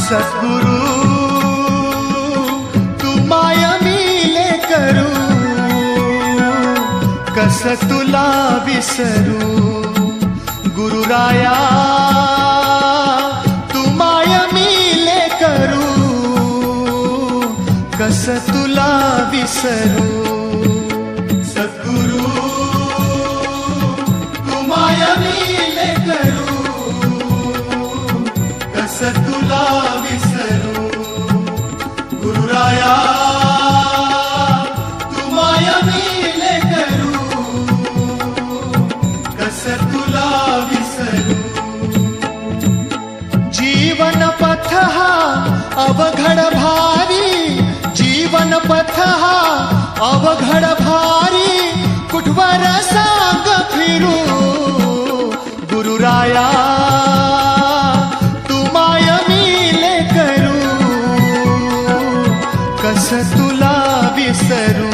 सद्गुरु तू माय मिले करू, कस तुला विसरू गुरुराया, तू माय मिले करू, कस तुला विसरू सद्गुरु तू माय मिले करू, कस तुला विसरू गुरुराया, तू माय मिले करू, कस तुला विसरू जीवन पथ हा अवघड भारी, जीवन पथ हा अवघड भारी, कुठवर सांग फिरू गुरुराया, तू माय मिले करू, कस तुला विसरू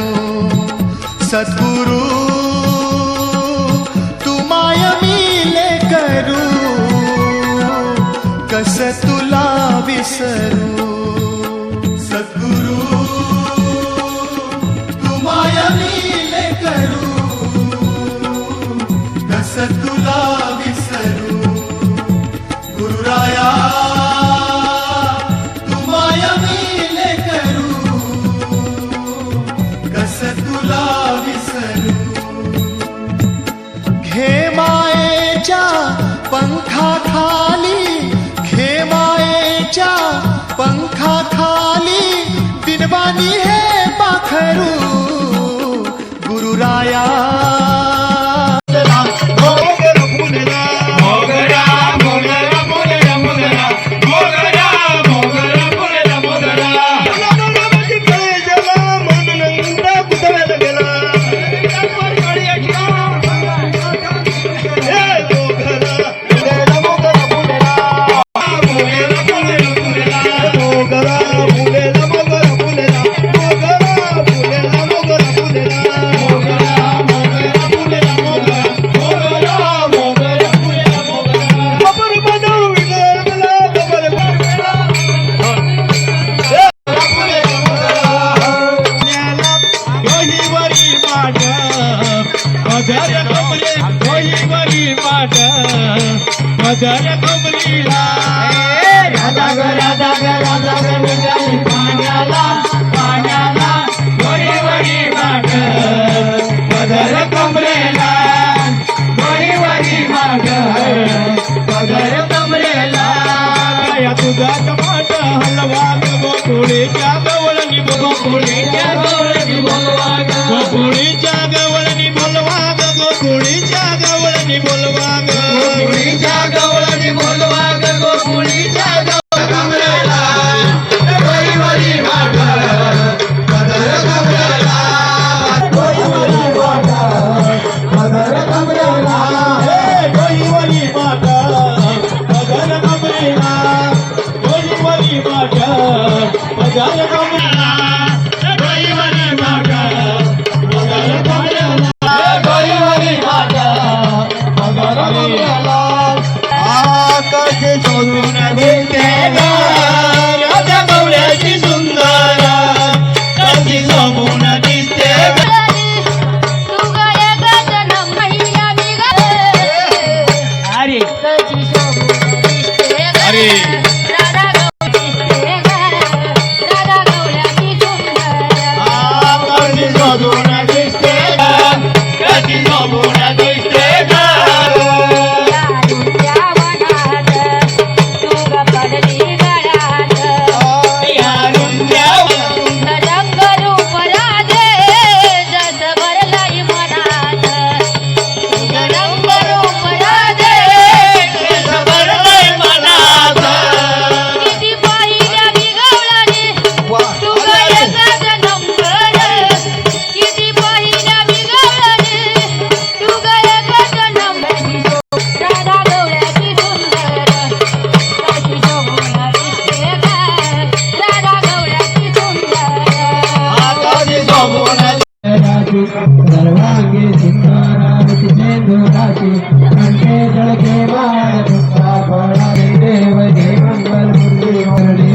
सद्गुरु तू माय मिले करू, कस तुला विसरू सद्गुरु तू माय मिले करू, कस तुला विसरू गुरुराया, तू माय मिले करू, कस तुला विसरू घे मायेच्या पंखाखाली, घे मायेच्या पंखाखाली, दिनवानी हे पाखरू गुरुराया, सर्वांगी सिंहारावती चेंदुराची कंठे जळके वाया देव जय मंगल मूर्ती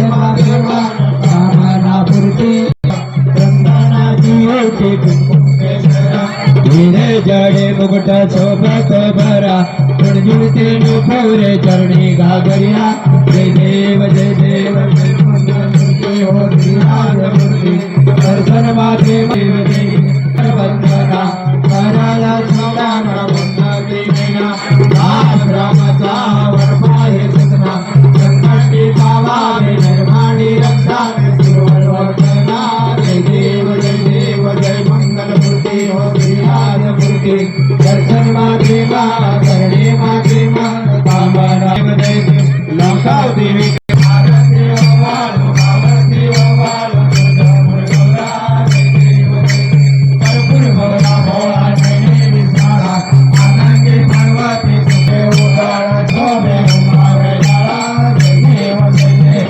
તેનું ખવરે ચરણી ઘાઘરિયા જય દેવ જય દેવ જય મંગલમૂર્તિ હો શ્રીરાજમૂર્તિ દર્શન માટે દેવ દેવ વંદના કરાલા છોડાના ઉન્નતિ વિના દાસ બ્રહ્મચા વરપાય સદના સંકટી પાવાને નિર્માણી રક્ષા સુરવર વંદના જય દેવ જય દેવ જય મંગલમૂર્તિ હો શ્રીરાજમૂર્તિ દર્શન માટે કરણે માટે કામના જય દેવ લંકા દેવી ભારતી ઓવાલો ભારતી ઓવાલો કર્પૂર ભોળા ભોળા જય વિશાળા આનંદે પર્વતી સુખે ઉડાળા શોભે ઉમાવે ડાળા જય દેવ જય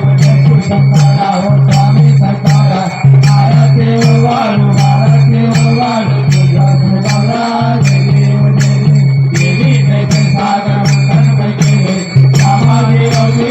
શંકરા હો સ્વામી સરકારા ભારતી ઓવાલો ભારતી ઓવાલો ગુજરાત ગૌરા જય દેવ દેવી જય જય સાગર મંથન પૈકી રામાજી અવધિ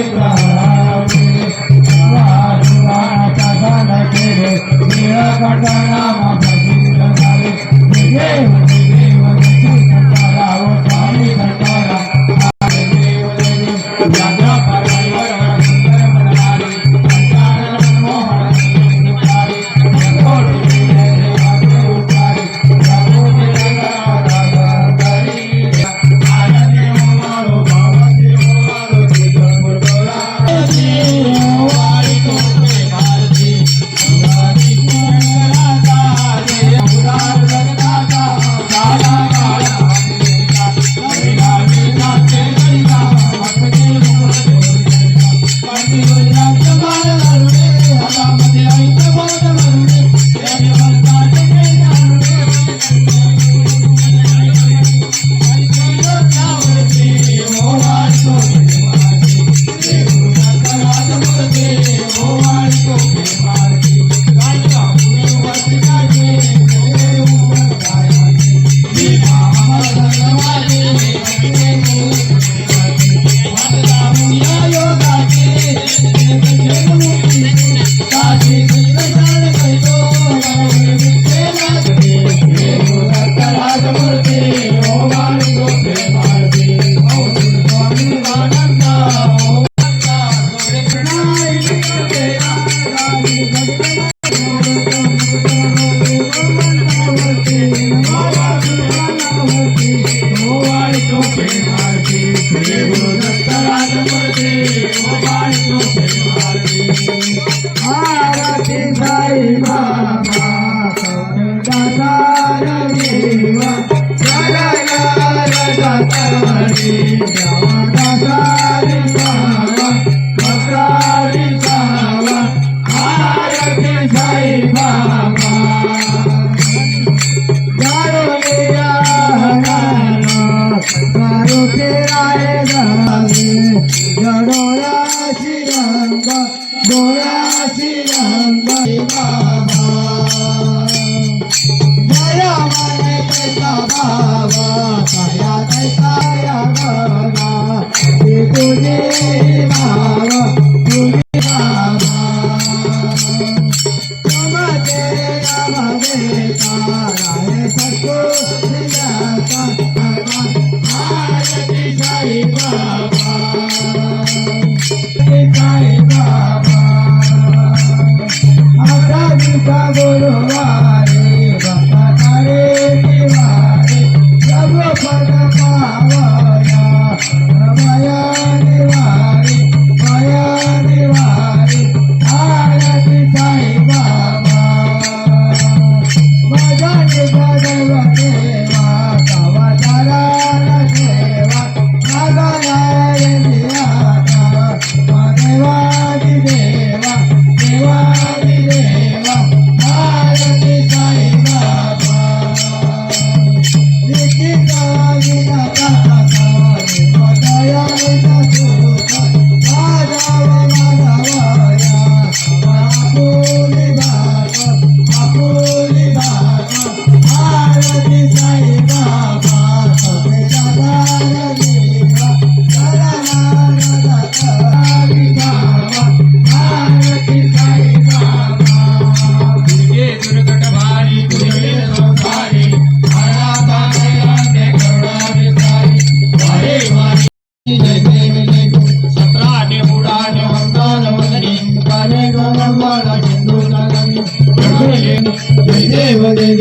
जय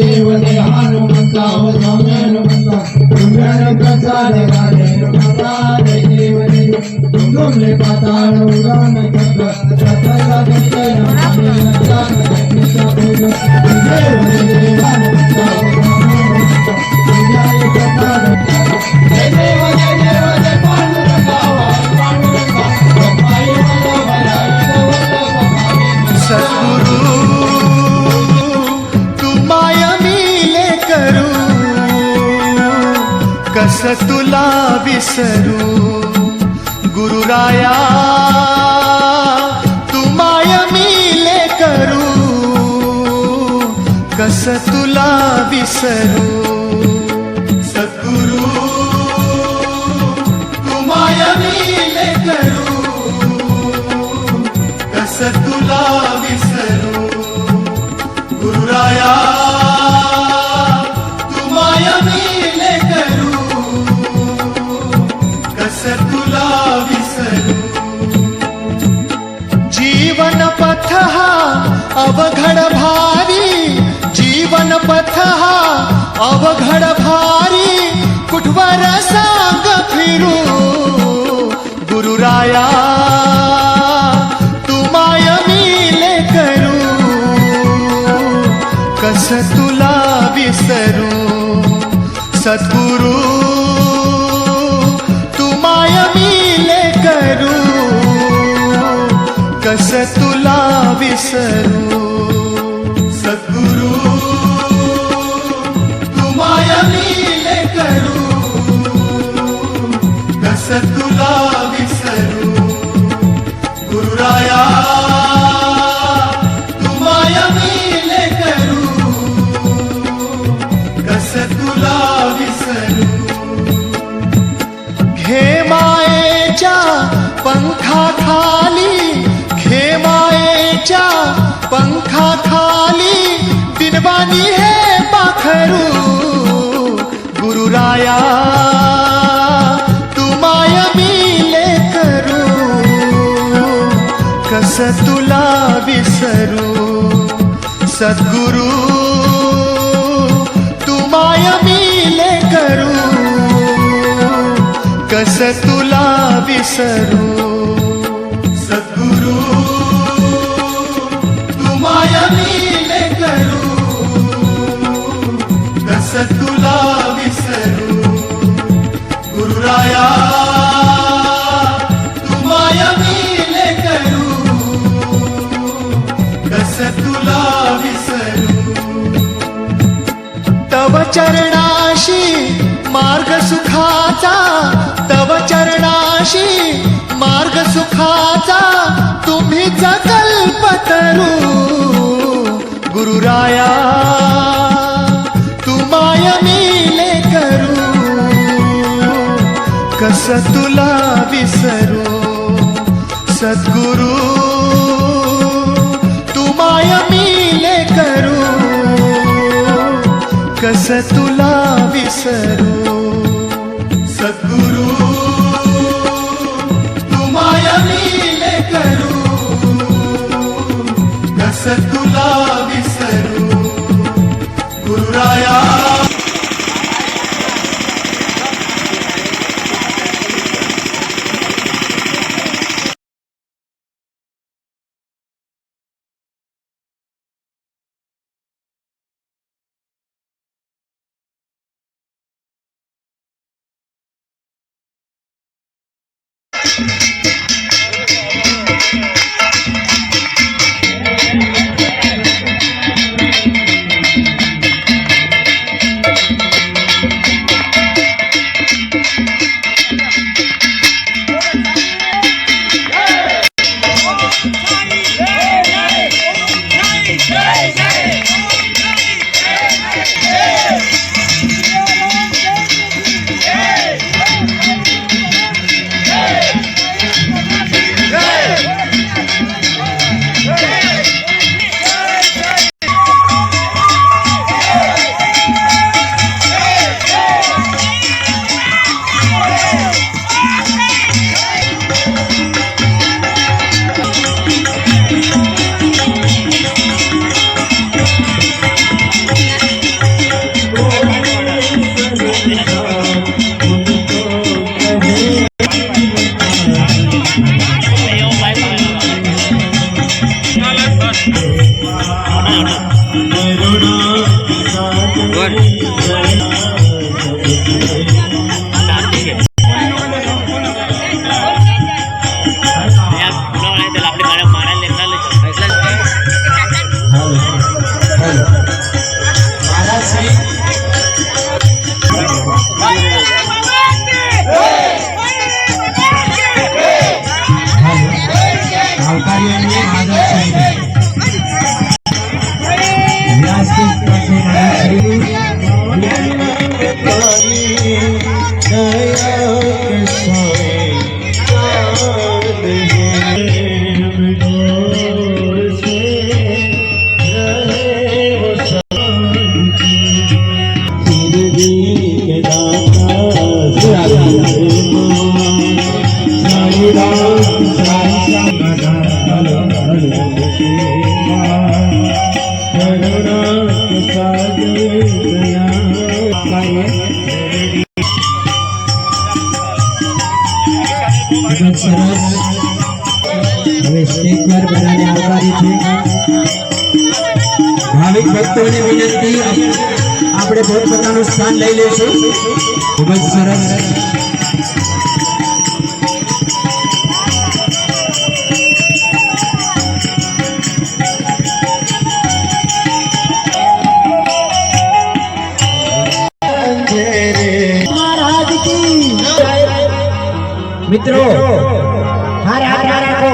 देव जय हनुमंता हो स्वामी हनुमंता तुम्हारे प्रसाद गाने माता जय देव तुमने पाताल उड़ान चक्र सतला जय नामे नचा जय देव हनुमंता हो स्वामी हनुमंता तुम्हारे प्रसाद जय देव जय पांडुरंगा पांडुरंगा गोपाई सद्गुरु तू माया मिले करू कस तुला विसरू गुरुराया तू माया मिले करू कस तुला विसरू सद्गुरु तू माया मिले करू कस तुला विसरू गुरुराया तू माया मिले करू कस तुला विसरू जीवन पथ हा अवघड भारी जीवन पथ हा अवघड भारी कुठवर सांग फिरू गुरुराया कस तुला विसरू सद्गुरु तू माया मिले करू कस तुला विसरू सद्गुरु तू माया मिले करू कस तुला विसरू गुरुराया तुला विसरू घे मायेच्या पंखाखाली घे मायेच्या पंखाखाली दिनवाणी हे पाखरू गुरुराया तू माया मिले करू कस तुला विसरू सद्गुरु माया मिले करू कस तुला विसरू सद्गुरु तू माया मिले करू कस तुला विसरू गुरुराया तू माया मिले करू कस तुला विसरू तव चरणाशी मार्ग सुखाचा तव चरणाशी मार्ग सुखाचा तुम्हीच कल्पतरू गुरुराया तू माया मिले करू कस तुला विसरू सद्गुरु तू माया मिले करू कस तुला विसरू सद्गुरु तू माया मिले करू कस तुला विसरू गुरुराया હવે સ્ટેજ પર બધાને આવકારી છે. ભાવિક ભક્તોને વિનંતી, આપણે પોતપોતાનું સ્થાન લઈ લેશું. ખૂબ જ સરસ. મિત્રો હારે હાથ રાખો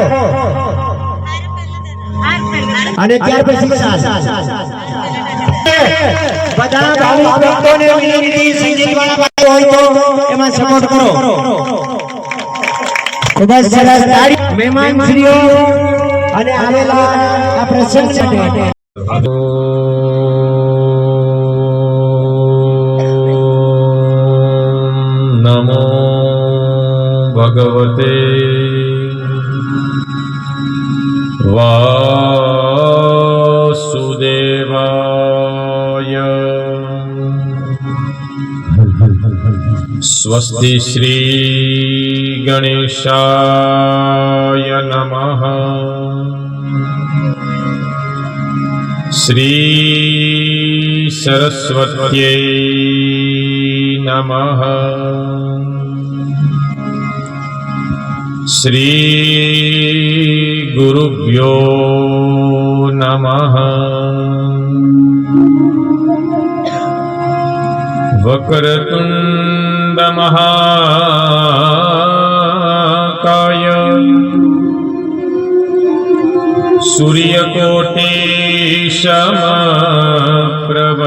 અને ત્યાર પછી બધા ભાવિક ભક્તોને વિનંતી, સંગીત વાળા ભાઈ હોય તો એમાં સપોર્ટ કરો. ખૂબ જ સરસ તાળી મહેમાન શ્રીઓ અને આવેલા આ પ્રસંગ માટે નમો ભગવતે વાસુદેવાય. સ્વસ્તિ શ્રી ગણેશાય નમઃ. શ્રી સરસ્વત્यै નમઃ. શ્રી ગુરુભ્યો નમઃ. વક્રતુંડ મહાકાય સૂર્યકોટી સમપ્રભ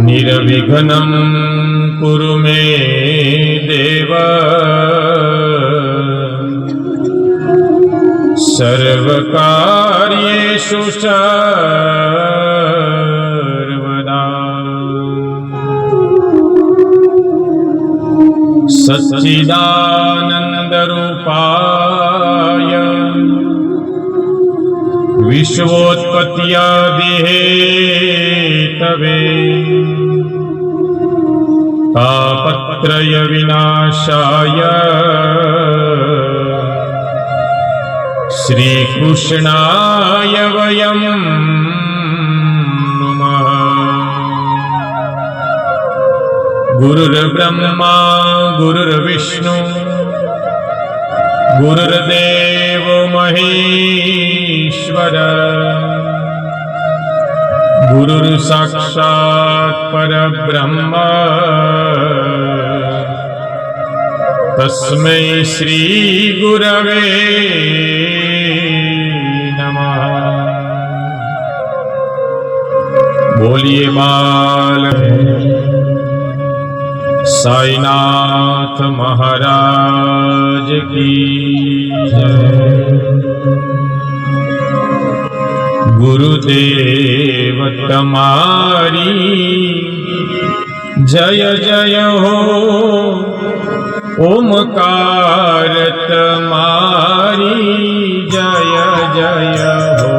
નિર્વિઘ્નં કુરુ મે દેવ સર્વકાર્યેષુ સર્વદા. સચ્ચિદાનંદ રૂપાય વિશ્વોત્પત્યાદિ હેતવે તાપત્રય વિનાશાય શ્રી કૃષ્ણાય વયમ નમઃ. ગુરુર્બ્રહ્મા ગુરુર્વિષ્ણુ ગુરુર્દેવ મહેશ્વર ગુરુર સાક્ષાત પરબ્રહ્મ તસ્મૈ શ્રી ગુરવે નમઃ. બોલીએ બાલ સાઈનાથ મહારાજ કી જય. ગુરુદેવ તમારી જય જય હો, ઓમકાર તમારી જય જય હો.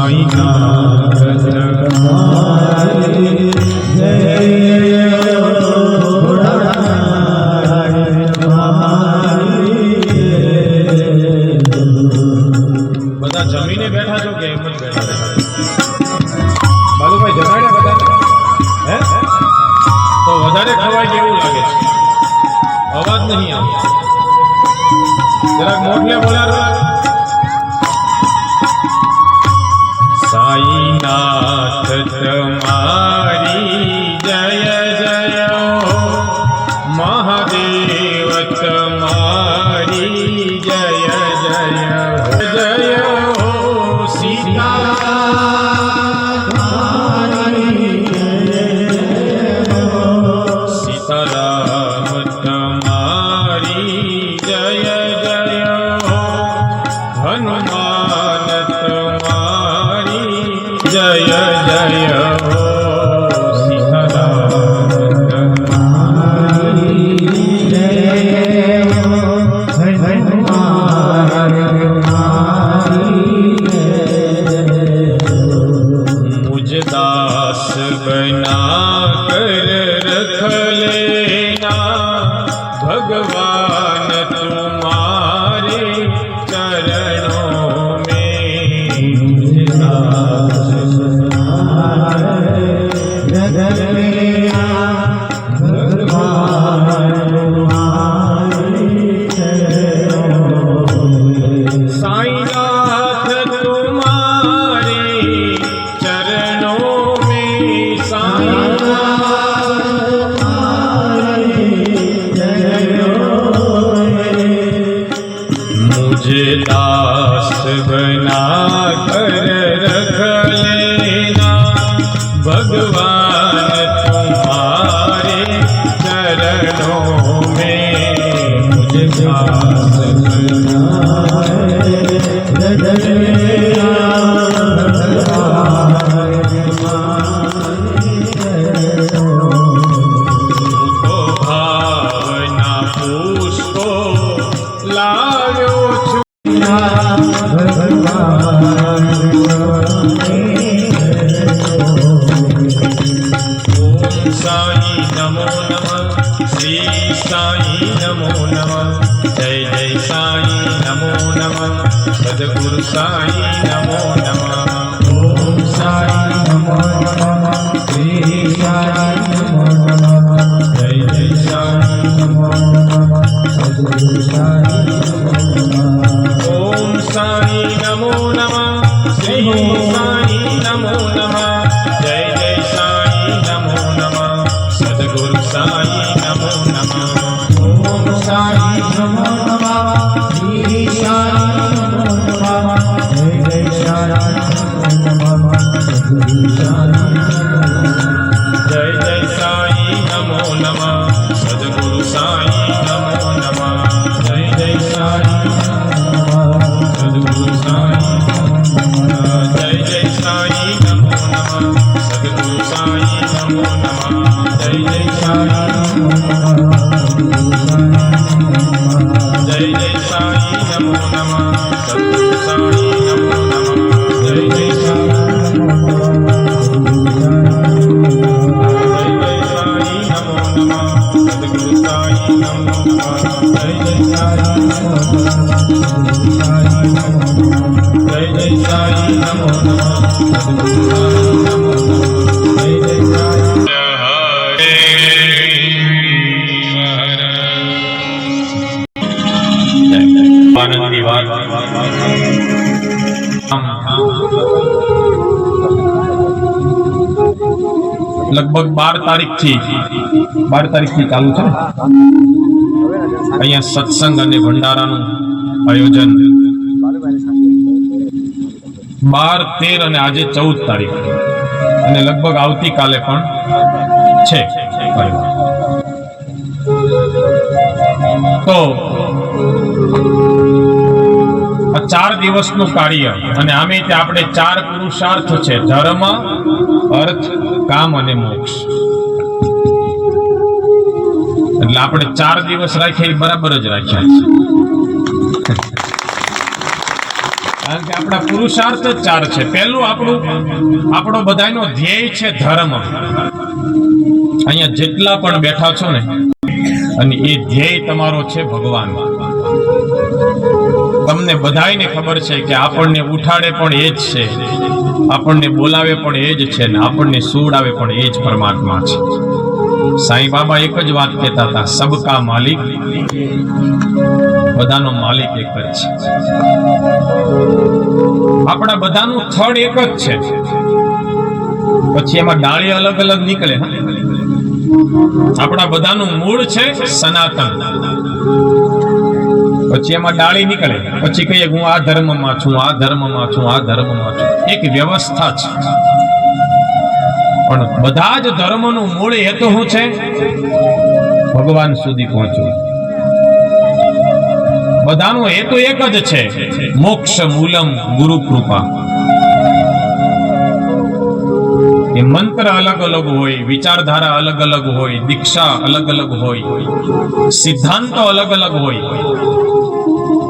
સાઈનાથ તમારી બધા જમીને બેઠા છો કે એમ જ બેઠા? બાલુભાઈ જમાડ્યા બધા? હે તો વધારે ખવાય જેવું લાગે છે, અવાજ નહીં આવતો, જરાક મોઢલે બોલ્યા. સાઈનાથ તમારી જય જય હો, મહાદેવ તમારી જય જય હો, જય હો સીતા સીતારામ તમારી જય જય હો, હનુમાન તમારી જય જય હો, સીતારામ તમારી જય હો, मुझ दास बना कर रख लेना, भगवान तुम्हारे चरणों में। मुझ दास बना कर रख लेना, भगवान तुम्हारे चरणों में। साईनाथ तुम्हारे चरणों में, साईनाथ तुम्हारे चरणों में, मुझे दास बना कर रख लेना, भगवान तुम्हारे चरणों में। मुझे दास बना कर रख लेना, भावना पुष्पो लाव्यो छुना, ओम साई नमो नमः, श्री साई नमो नमः, जय जय साई नमो नमः, सद्गुरु साई नमो नमः। ओम साई नमो नमः, श्री साई नमो नमः, जय जय साई नमो नमः, सद्गुरु साई नमो नमः। ओम साई नमो नमः, श्री साई नमो नमः, जय जय साई नमो नमः, सद्गुरु साई नमो नमः। ओम साई नमो नमः, श्री साई नमो नमः, जय जय साई नमो नमः, सद्गुरु साई जय जय साई नमो नमः, सद्गुरु साई नमो नमः, जय जय साई सद्गुरु साई जय जय साई नमो नमः, सद्गुरु साई नमो नमः, जय जय साई जय जय साई नमो नमः, सद्गुरु साई नमो नमः, जय जय साई આનંદની વાત લગભગ 12 તારીખથી ચાલુ છે. અહીંયા સત્સંગ અને ભંડારાનું આયોજન 12, 13 અને આજે 14 તારીખ અને લગભગ આવતીકાલે પણ છે. તો આ 4 દિવસનું કાર્ય અને આમે તે આપણે 4 પુરુષાર્થ છે: ધર્મ, અર્થ, કામ અને મોક્ષ. એટલે આપણે 4 દિવસ રાખ્યા બરાબર જ રાખ્યા છે. કારણ કે આપણા પુરુષાર્થ જ 4 છે. પહેલું આપણો બધાનો ધ્યેય છે ધર્મ. અહીંયા જેટલા પણ બેઠા છો ને, અને એ ધ્યેય તમારો છે ભગવાન. તમને બધાયને ખબર છે કે આપણને ઉઠાડે પણ એ જ છે, આપણને બોલાવે પણ એ જ છે, ને આપણને સુવડાવે પણ એ જ પરમાત્મા છે. સાંઈ બાબા એક જ વાત કહેતા હતા, સબકા માલિક, બધાનો માલિક એક જ છે. આપણા બધાનું થડ એક જ છે, પછી એમાં ડાળી અલગ અલગ નીકળે. આપણા બધાનું મૂળ છે સનાતન, પછી એમાં ડાળી નીકળે, પછી કહીએ હું આ ધર્મમાં છું, આ ધર્મમાં છું, આ ધર્મમાં છું. એક વ્યવસ્થા છે, પણ બધા જ ધર્મનું મૂળ હેતુ શું છે? ભગવાન સુધી પહોંચવું. બધાનો હેતુ એક જ છે, મોક્ષ મૂલમ ગુરુ કૃપા. એ મંત્ર અલગ અલગ હોય, વિચારધારા અલગ અલગ હોય, દીક્ષા અલગ અલગ હોય, સિદ્ધાંતો અલગ અલગ હોય,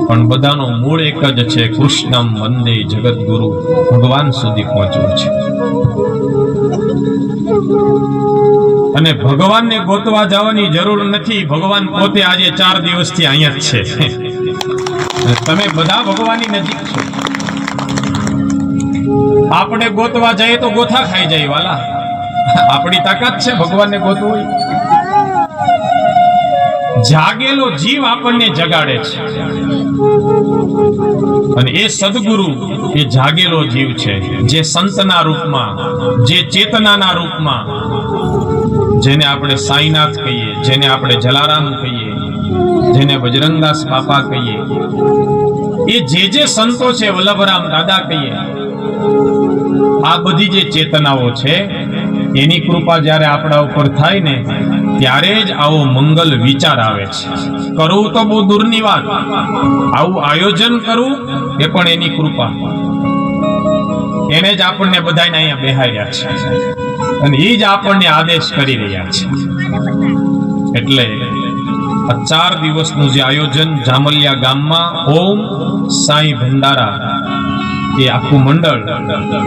પણ બધાનો મૂળ એક જ છે, કૃષ્ણમ વંદે જગદગુરુ. ભગવાન સુધી પહોંચવું છે. અને ભગવાનને ગોતવા જવાની જરૂર નથી. ભગવાન પોતે આજે 4 દિવસથી અહીંયા જ છે. તમે બધા ભગવાનની નજીક છો. આપણે ગોતવા જઈએ તો ગોથા ખાઈ જાય વાલા. આપણી તાકાત છે ભગવાનને ગોતવું. જાગેલો જીવ આપણને જગાડે છે, અને એ સદગુરુ એ જાગેલો જીવ છે, જે સંતના રૂપમાં, જે ચેતનાના રૂપમાં, જેને આપણે સાઈનાથ કહીએ, જેને આપણે જલારામ કહીએ, જેને બજરંગદાસ બાપા કહીએ, એ જે સંતો છે, વલ્લભરામ દાદા કહીએ, આ બધી જે ચેતનાઓ છે, એની કૃપા જ્યારે આપણા ઉપર થાય ને, ત્યારે જ આવો મંગલ વિચાર આવે છે. કરવું તો બહુ દૂરની વાત, આવું આયોજન કરવું એ પણ એની કૃપા. એને જ આપણને બધાને અહીંયા બેહાડ્યા છે, અને એ જ આપણને આદેશ કરી રહ્યા છે. એટલે આ 4 દિવસનું જે આયોજન જામલિયા ગામમાં ઓમ સાંઈ ભંડારા, એ આખું મંડળ,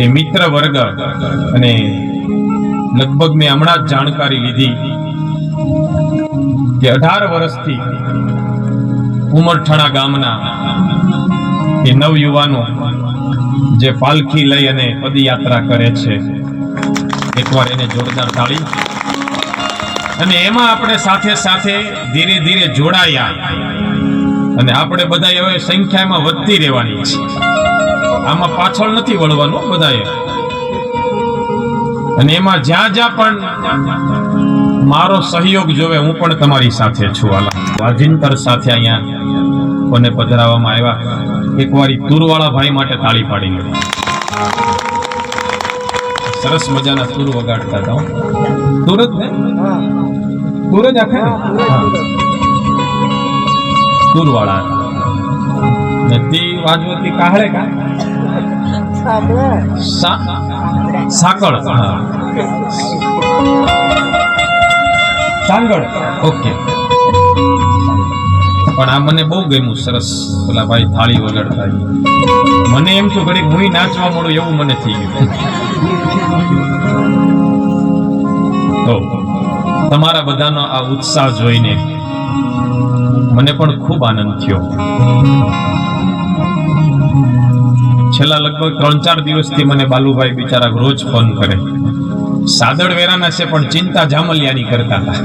એ મિત્ર વર્ગ, અને લગભગ મેં હમણાં જ જાણકારી લીધી કે 18 વર્ષથી ઉમરઠાણા ગામના એ નવયુવાનો જે પાલખી લઈ અને પદયાત્રા કરે છે, એકવાર એને જોરદાર તાળી. અને એમાં આપણે સાથે સાથે ધીરે ધીરે જોડાયા, અને આપણે બધા હવે સંખ્યામાં વધતી રહેવાની છે. આમાં પાછળ નથી વળવાનું બધાએ. અને એમાં જ્યાં જ્યાં પણ મારો સહયોગ જોવે, હું પણ તમારી સાથે છું. વાજિંતર સાથે અહીંયા કોને પધરાવવામાં આવ્યા, એકવાર તુરવાળા ભાઈ માટે તાળી પાડી લો. સરસ મજાના તુર વગાડતા હતા. તુર જ ને, તુર જ આખે તુરવાળા ને તે વાજવતી કાહળે કા સાકળ, સાંગળ. ઓકે. પણ આ મને બહુ ગમ્યું, સરસ. પેલા ભાઈ થાળી વગાડતા, મને એમ તો ઘડી હું નાચવા મળું એવું મને થઈ ગયું. તો તમારા બધાનો આ ઉત્સાહ જોઈને મને પણ ખૂબ આનંદ થયો. છેલ્લા લગભગ 3-4 દિવસથી મને બાલુભાઈ બિચારા રોજ ફોન કરે. સાદડ વેરાના છે, પણ ચિંતા જામલિયાની કરતા હતા.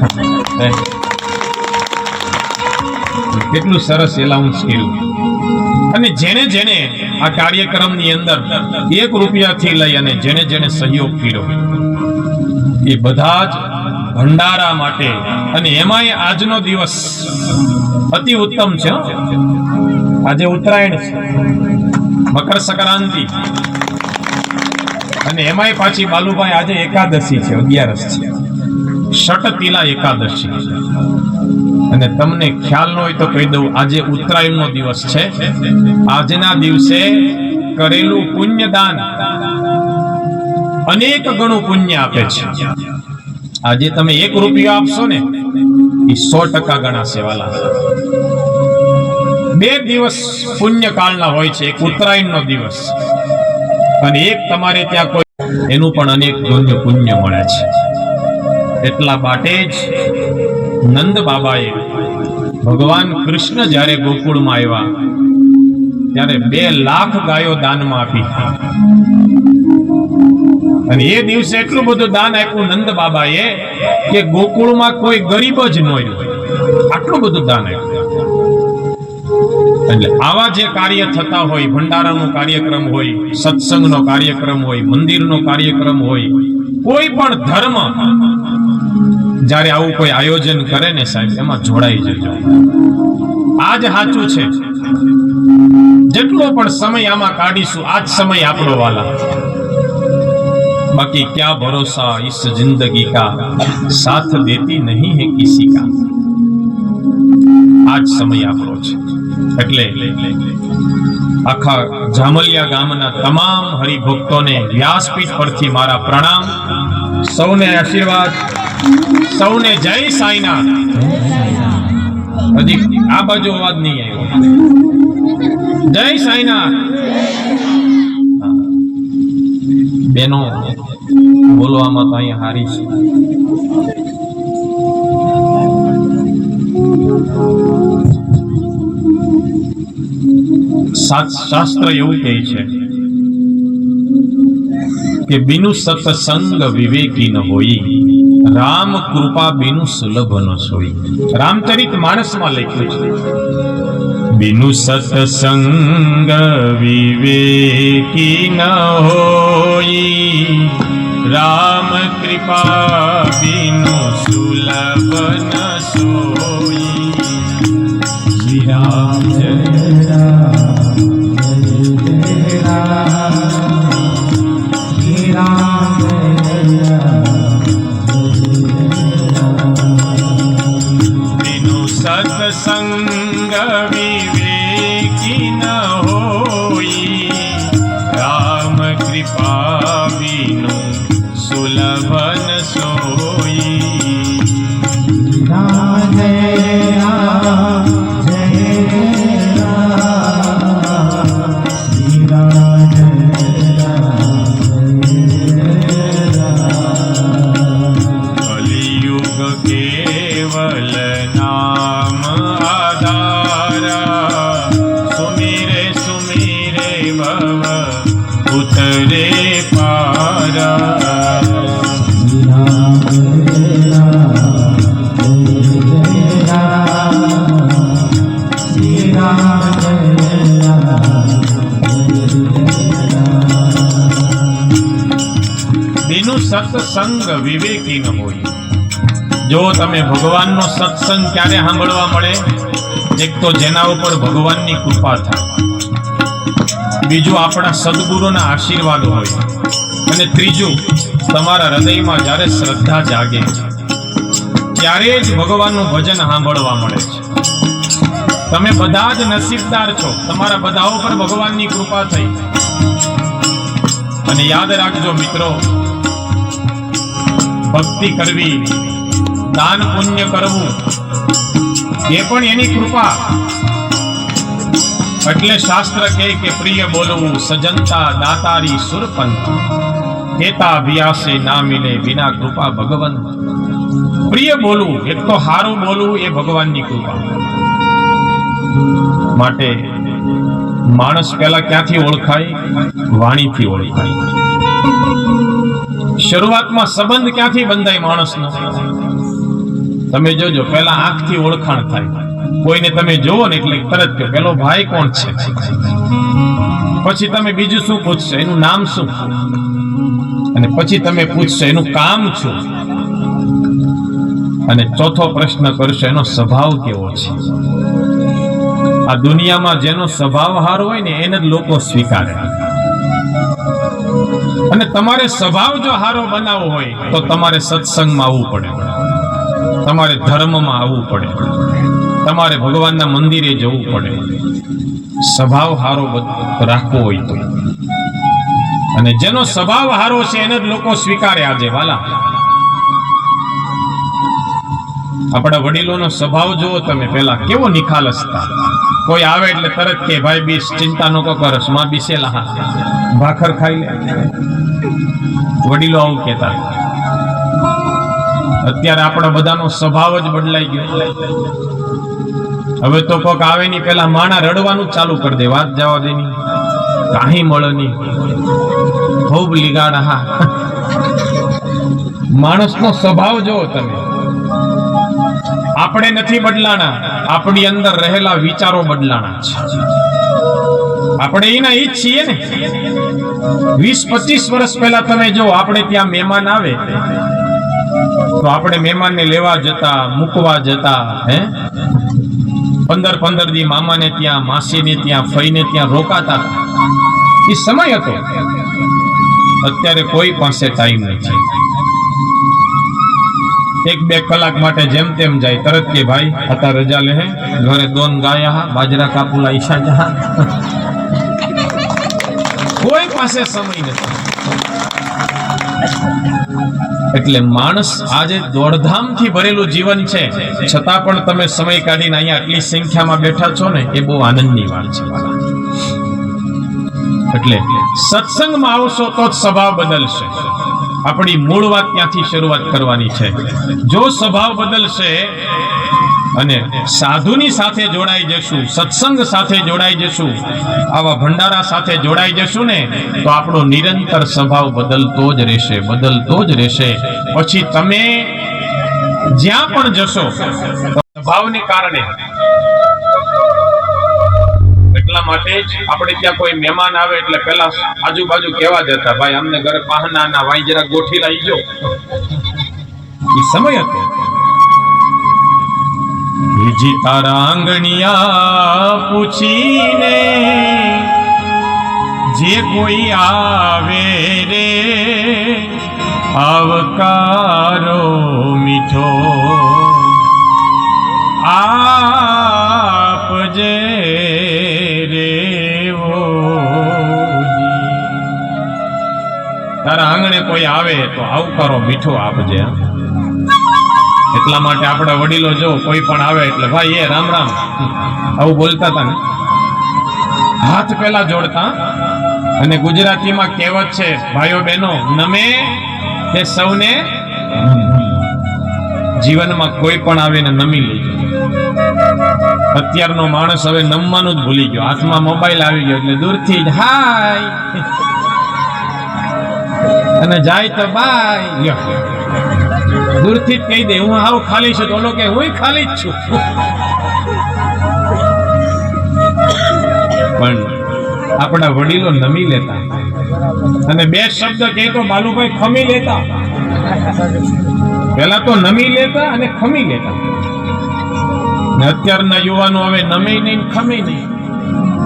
કેટલું સરસ એલાઉન્સ કર્યું. અને જેને જેને આ કાર્યક્રમની અંદર 1 રૂપિયાથી લઈ અને જેને જેને સહયોગ કર્યો, એ બધા જ ભંડારા માટે. અને એમાંય આજનો દિવસ અતિ ઉત્તમ છે. આજે ઉત્તરાયણ છે, મકર સંક્રાંતિ, અને એમાંય પાછી બાલુભાઈ આજે એકાદશી છે, 11 છે, ષટતિલા એકાદશી. અને તમને ખ્યાલ ન હોય તો કહી દઉં, આજે ઉત્તરાયણનો દિવસ છે. આજના દિવસે કરેલું પુણ્યદાન અનેક ગણું પુણ્ય આપે છે. આજે તમે 1 રૂપિયો આપશો ને, એ 100% ગણાશે વાલા. બે દિવસ પુણ્યકાળના હોય છે, એક ઉત્તરાયણનો દિવસ અને એક તમારે ત્યાં કોઈ એનું પણ અનેક પુણ્ય મળે છે. એટલા માટે જ નંદ બાબાએ ભગવાન કૃષ્ણ જ્યારે ગોકુળમાં આવ્યા ત્યારે 2 લાખ ગાયો દાનમાં આપી અને એ દિવસે એટલું બધું દાન આપ્યું નંદ બાબાએ કે ગોકુળમાં કોઈ ગરીબ જ ન રહ્યું, આટલું બધું દાન આપ્યું. એટલે આવા જે કાર્ય થતા હોય, ભંડારાનો કાર્યક્રમ હોય, સત્સંગનો કાર્યક્રમ હોય, મંદિરનો કાર્યક્રમ હોય, કોઈ પણ ધર્મ જ્યારે આવું કોઈ આયોજન કરે ને સાહેબ, એમાં જોડાઈ જજો. આ જ સાચું છે. જેટલો પણ સમય આમાં કાઢીશું, આ જ સમય આપણો વાલા. बाकी क्या भरोसा इस जिंदगी का, साथ देती नहीं है किसी का. आज समय આપણો છે. એટલે આખા જામલિયા ગામના તમામ હરિભક્તોને વ્યાસપીઠ પરથી મારા પ્રણામ, સૌને આશીર્વાદ, સૌને જય સાઈનાથ. હજી આ બાજુ અવાજ નહીં આવ્યો. જય સાઈનાથ. બેનો બોલવામાં તો અહીંયા હારી છે. શાસ્ત્ર એવું કહે છે કે બિનુ સત્સંગ વિવેકી ન હોઈ, રામ કૃપા બિનુ સુલભ ન સોઈ. રામચરિત માનસમાં લખ્યું છે, बिनु सत्संग विवेकी न होई, राम कृपा बिनु सुलभ न सोई. श्री राम जय राम, जय राम, श्री राम जय राम. बिनु सत्संग विवेकी न होई, राम कृपा बिनु सुलभ न सोई. राम जय राम, जय राम, श्री राम जय राम, जय राम. कलियुग केवल नाम उतरे पारा. राम श्री राम बिनु सत्संग विवेकी न होई. જો તમે ભગવાનનો સત્સંગ ક્યારે સાંભળવા મળે? એક તો જેના ઉપર ભગવાનની કૃપા થાય, બીજું આપણા સદગુરુના આશીર્વાદ હોય, અને ત્રીજું તમારા હૃદયમાં જ્યારે શ્રદ્ધા જાગે ત્યારે જ ભગવાનનું ભજન સાંભળવા મળે છે. તમે બધા જ નસીબદાર છો, તમારા બધા ઉપર ભગવાનની કૃપા થઈ. અને યાદ રાખજો મિત્રો, ભક્તિ કરવી, દાન પુણ્ય કરવું એ પણ એની કૃપા. એટલે શાસ્ત્ર કહે કે પ્રિય બોલવું સજનતા દાતારી સુરપંથ, કેતા અભ્યાસે ના મિલે વિના કૃપા ભગવંત. પ્રિય બોલવું, એક તો હારું બોલવું એ ભગવાનની કૃપા. માટે માણસ પહેલા ક્યાંથી ઓળખાય? વાણીથી ઓળખાય. શરૂઆતમાં સંબંધ ક્યાંથી બંધાય માણસનો? તમે જોજો, પહેલા આંખથી ઓળખાણ થાય. કોઈને તમે જોવો ને એટલે તરત કે પેલો ભાઈ કોણ છે. પછી તમે બીજું શું પૂછશો? એનું નામ શું? અને પછી તમે પૂછશો એનું કામ શું? અને ચોથો પ્રશ્ન કરશો એનો સ્વભાવ કેવો છે. આ દુનિયામાં જેનો સ્વભાવ સારો હોય ને એને જ લોકો સ્વીકારે. અને તમારે સ્વભાવ જો સારો બનાવવો હોય તો તમારે સત્સંગમાં આવવું પડે, તમારે ધર્મમાં આવવું પડે, તમારે ભગવાનના મંદિરે જવું પડે. સ્વભાવ સારો રાખવો હોય તો. અને જેનો સ્વભાવ સારો છે એને જ લોકો સ્વીકારે. આજે વાલા, આપણા વડીલોનો સ્વભાવ જુઓ તમે, પેલા કેવો નિખાલસ હતા. કોઈ આવે એટલે તરત કે ભાઈ બીસ ચિંતા નો કરસ માં બીસેલા હા ભાખર ખાઈ લે. વડીલો આવું કહેતા. અત્યારે આપણા બધાનો સ્વભાવ જ બદલાઈ ગયો. હવે તો કોક આવે ની પેલા માણા રડવાનું જ ચાલુ કરી દે. વાત જવા દે ની કાંઈ મળે નહીં ખૂબ લીગાડ. હા, માણસનો સ્વભાવ જોવો તમે. આપણે નથી બદલાણા, આપણી અંદર રહેલા વિચારો બદલાણા છે. આપણે એના ઈ જ છીએ ને. 20-25 વર્ષ પહેલા તમે જો આપણે ત્યાં મહેમાન આવે તો આપણે મહેમાનને લેવા જતા, મૂકવા જતા. 15 દી મામાને ત્યાં, માસીને ત્યાં, ફઈને ત્યાં રોકાતા. એ સમય હતો. અત્યારે કોઈ પાસે ટાઈમ નથી. 1-2 કલાક માટે જેમ તેમ જાય, તરત કે ભાઈ હતા રજા લે ઘરે 2 ગાયા હા બાજરા કાપુલા ઈશા જહા. કોઈ પાસે સમય નથી. એટલે માણસ આજે દોડધામથી ભરેલું જીવન છે, છતાં પણ તમે સમય કાઢીને અહીંયા આટલી સંખ્યામાં બેઠા છો ને, એ બહુ આનંદની વાત છે. એટલે સત્સંગમાં આવશો તો જ સ્વભાવ બદલશે. આપણી મૂળ વાત ત્યાંથી શરૂઆત કરવાની છે. જો સ્વભાવ બદલશે અને સાધુની સાથે જોડાઈ જશું, સત્સંગ સાથે જોડાઈ જશું, આવા ભંડારા સાથે જોડાઈ જશું ને, તો આપણો નિરંતર સ્વભાવ બદલતો જ રહેશે, બદલતો જ રહેશે. પછી તમે જ્યાં પણ જશો સ્વભાવને કારણે. એટલા માટે જ આપણે ત્યાં કોઈ મહેમાન આવે એટલે પેલા આજુબાજુ કહેવા જતા, ભાઈ અમને ઘરે પાહના ના વાઈ જરા ગોઠી લાવીજો. એ સમય હતો. બીજી તારા આંગણિયા પૂછીને જે કોઈ આવે રે, આવકારો મીઠો આપજે રે ઓજી. તારા આંગણે કોઈ આવે તો આવકારો મીઠો આપજે. એટલા માટે આપણા વડીલો જો કોઈ પણ આવે એટલે ભાઈ એ રામ રામ આવું બોલતા હતા ને, હાથ પેલા જોડતા. અને ગુજરાતીમાં કહેવત છે ભાઈઓ બહેનો, નમે તે સૌને. જીવનમાં કોઈ પણ આવે ને નમી લેજો. અત્યારનો માણસ હવે નમવાનું જ ભૂલી ગયો. હાથમાં મોબાઈલ આવી ગયો એટલે દૂરથી જ હાય અને જાય તો બાય. દૂરથી જ કહી દે હું હાવ ખાલી છું, તો ઓલો કે હું ખાલી જ છું. પણ આપણા વડીલો નમી લેતા અને 2 શબ્દ કહે તો બાલુભાઈ ખમી લેતા. પેલા તો નમી લેતા અને ખમી લેતા. અત્યારના યુવાનો હવે નમે નહીં ખમી નહીં,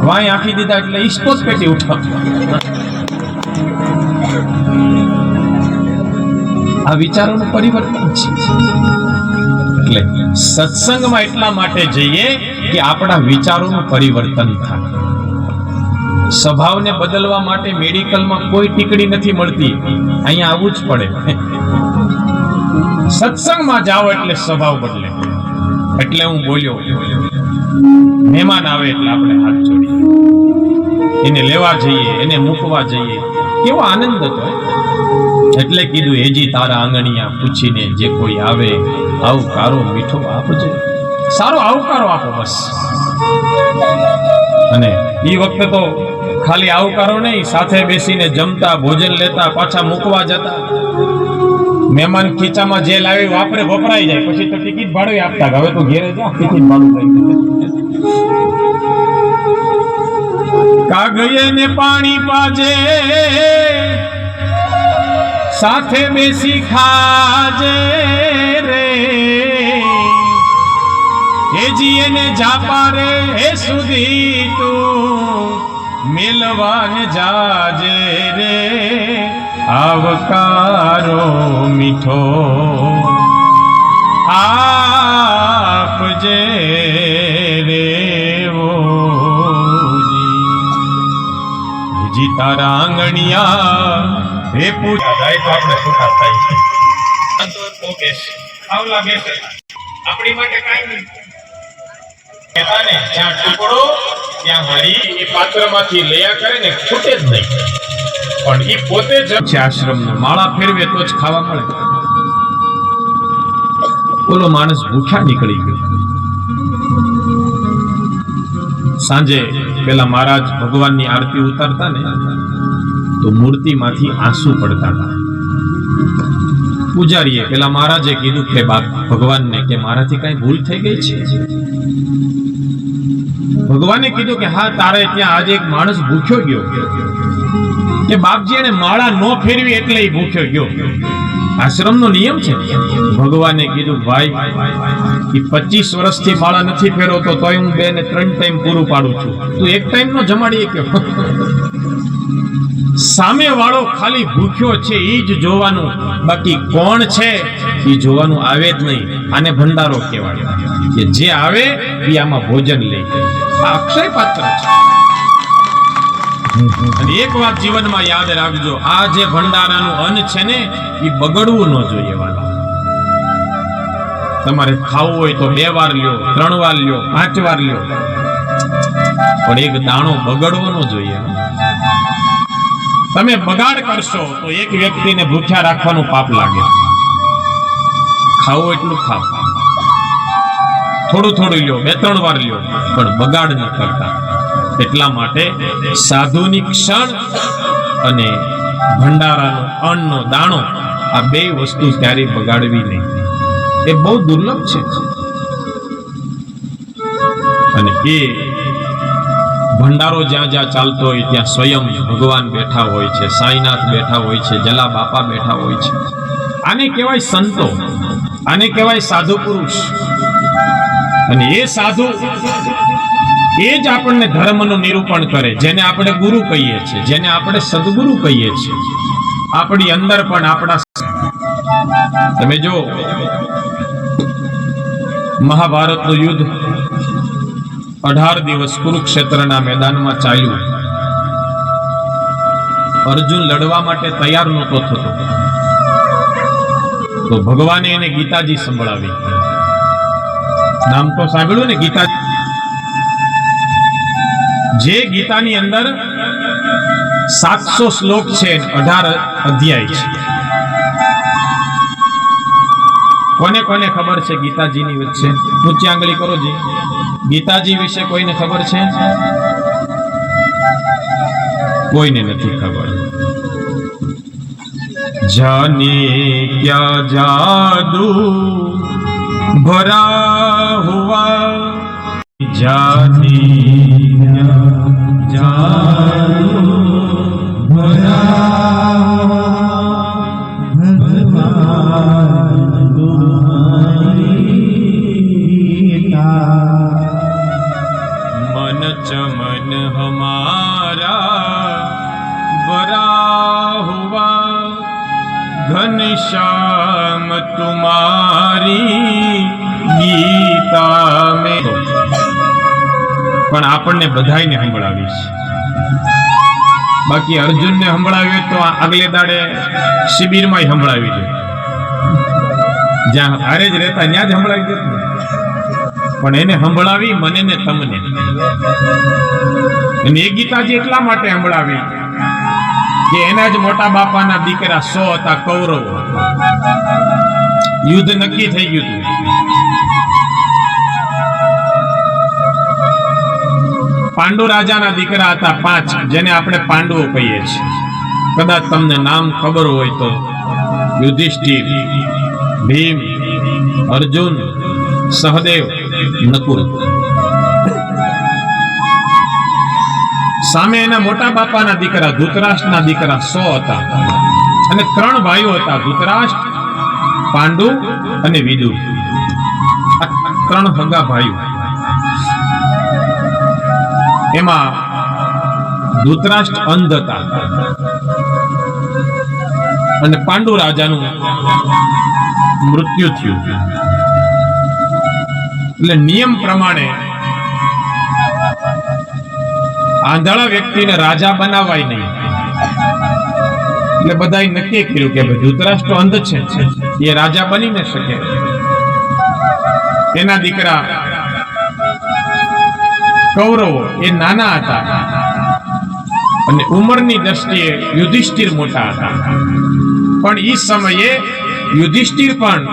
વાય આખી દીધા એટલે ઈસ્તો જ પેટી ઉઠાવતા. આ વિચારોનું પરિવર્તન છે. એટલે સત્સંગમાં એટલા માટે જઈએ કે આપણા વિચારોનું પરિવર્તન થાય. સ્વભાવને બદલવા માટે મેડિકલમાં કોઈ ટીકડી નથી મળતી, અહીંયા આવવું જ પડે. સત્સંગમાં જાઓ એટલે સ્વભાવ બદલે. એટલે હું બોલ્યો, મહેમાન આવે એટલે આપણે હાથ જોડીએ, એને લેવા જઈએ, એને મૂકવા જઈએ. કેવો આનંદ હતો. એટલે કીધું હેજી તારા આંગણિયા પૂછીને જે કોઈ આવે આવકારો મીઠો આપજે. સારો આવકારો આપો બસ. અને એ વખતે તો ખાલી આવકારો નહીં, સાથે બેસીને જમતા, ભોજન લેતા, પાછા મૂકવા જતા. મહેમાન ખીચામાં જે લાવી વાપરે વપરાઈ જાય, પછી તો ટિકિટ ભાડું આપતા. હવે તો ઘેરે જા ટિકિટ ભાડું લઈ. કાગયે ને પાણી પાજે, સાથે બેસી ખાજે રે. હેજી એને જાપા રે હે સુધી તું મિલવાને જાજે રે. આવકારો મીઠો આપજે રે ઓજી. તારા આંગણિયા હે પૂજા જાય તો આપણે સુખા થાય છે. આપણી માટે કાંઈ નહીં. કહેતા ને જ્યાં ટુકડો ત્યાં હરી એ પાત્રમાંથી લયા કરે ને ખૂટે જ નહીં. પણ એ પોતે જ છે આશ્રમનો. માળા ફેરવે તો જ ખાવા મળે. બોલો માણસ ભૂખ્યા નીકળી ગયો. સાંજે પેલા મહારાજ ભગવાનની આરતી ઉતારતા ને તો મૂર્તિમાંથી આંસુ પડતા હતા. પૂજારીએ પેલા મહારાજે કીધું કે બાપ ભગવાનને કે મારાથી કઈ ભૂલ થઈ ગઈ છે. ભગવાને કીધું કે હા તારે ત્યાં આજે એક માણસ ભૂખ્યો ગયો. કે બાપજી એને માળા ન ફેરવી એટલે એ ભૂખ્યો ગયો. આશ્રમનો નિયમ છે. ભગવાને કીધું ભાઈ એ 25 વર્ષથી માળા નથી ફેરવતો તોય હું 2 ને 3 ટાઈમ પૂરું પાડું છું. તું એક ટાઈમ નો જમાડી કે સામે વાળો ખાલી ભૂખ્યો છે એ જ જોવાનું, બાકી કોણ છે એ જોવાનું આવે જ નહીં. આને ભંડારો કહેવાય કે જે આવે એ આમાં ભોજન લે. આ અક્ષય પાત્ર છે. અને એક વાત જીવનમાં યાદ રાખજો, આ જે ભંડારાનું અન્ન છે ને એ બગડવું ન જોઈએ વાલા. તમારે ખાવું હોય તો 2 વાર લ્યો, 3 વાર લ્યો, 5 વાર લ્યો, પણ એક દાણો બગડવો ન જોઈએ. તમે બગાડ કરશો તો એક વ્યક્તિને ભૂખ્યા રાખવાનું પાપ લાગે. ખાવું એટલું ખાવ, થોડું થોડું લ્યો, 2-3 વાર લ્યો, પણ બગાડ ન કરતા. એટલા માટે સાધુની ક્ષણ અને ભંડારાનો અન્નનો દાણો આ 2 વસ્તુ ક્યારેય બગાડવી નહીં. એ બહુ દુર્લભ છે. અને એ ભંડારો જ્યાં જ્યાં ચાલતો હોય ત્યાં સ્વયં ભગવાન બેઠા હોય છે, સાંઈનાથ બેઠા હોય છે, જલા બાપા બેઠા હોય છે. આને કહેવાય સંતો, આને કહેવાય સાધુ પુરુષ. અને એ સાધુ એ જ આપણને ધર્મનું નિરૂપણ કરે, જેને આપણે ગુરુ કહીએ છીએ, જેને આપણે સદગુરુ કહીએ છીએ. આપણી અંદર પણ આપણા તમે જો મહાભારતનું યુદ્ધ 18 દિવસ કુરુક્ષેત્રના મેદાનમાં ચાલ્યું. અર્જુન લડવા માટે તૈયાર નહોતો થતો તો ભગવાને એને ગીતાજી સંભળાવી. નામ તો સાંભળ્યું ને ગીતાજી, જે ગીતાની અંદર 700 શ્લોક છે, 18 અધ્યાય છે. કોને કોને ખબર છે ગીતાજીની વચ્ચે? ઊંચી આંગળી કરો જી. ગીતાજી વિશે કોઈને ખબર છે? કોઈને નથી ખબર. જાને ક્યા જાદુ ભરા હુઆ, જાને જાદુ ભરા मन चमन हमारा बरा हुआ, घनश्याम तुम्हारी गीता में. પણ આપણને બધાયને સંભળાવીશ. બાકી અર્જુનને સંભળાવ્યો તો આગલે દાડે શિબિરમાં સંભળાવી દે, જ્યાં હારે જ રહેતા ત્યાં જ સંભળાવી દે. પણ એને સંભળાવી મને ને તમને. અને એ ગીતાજી એટલા માટે સંભળાવી કે એના જ મોટા બાપાના દીકરા 100 હતા કૌરવ. યુદ્ધ નક્કી થઈ ગયું હતું. પાંડુ રાજાના દીકરા હતા 5, જેને આપણે પાંડવો કહીએ છીએ. કદાચ તમને નામ ખબર હોય તો યુધિષ્ઠિર, ભીમ, અર્જુન, સહદેવ, નકુલ. સામે એના મોટા બાપાના દીકરા ધૃતરાષ્ટ્રના દીકરા 100 હતા. અને 3 ભાઈઓ હતા, ધૃતરાષ્ટ્ર, પાંડુ અને વિદુર. 3 હગા ભાઈઓ. એમાં ધૃતરાષ્ટ્ર અંધ હતા અને પાંડુ રાજાનું મૃત્યુ થયું. એટલે નિયમ પ્રમાણે આંધળા વ્યક્તિને રાજા બનાવાય નહીં. એટલે બધાએ નક્કી કર્યું કે ધૃતરાષ્ટ્ર અંધ છે, એ રાજા બની ન શકે. એના દીકરા કૌરવો એ નાના હતા અને ઉંમરની દ્રષ્ટિએ યુધિષ્ઠિર મોટા હતા, પણ એ સમયે યુધિષ્ઠિર પણ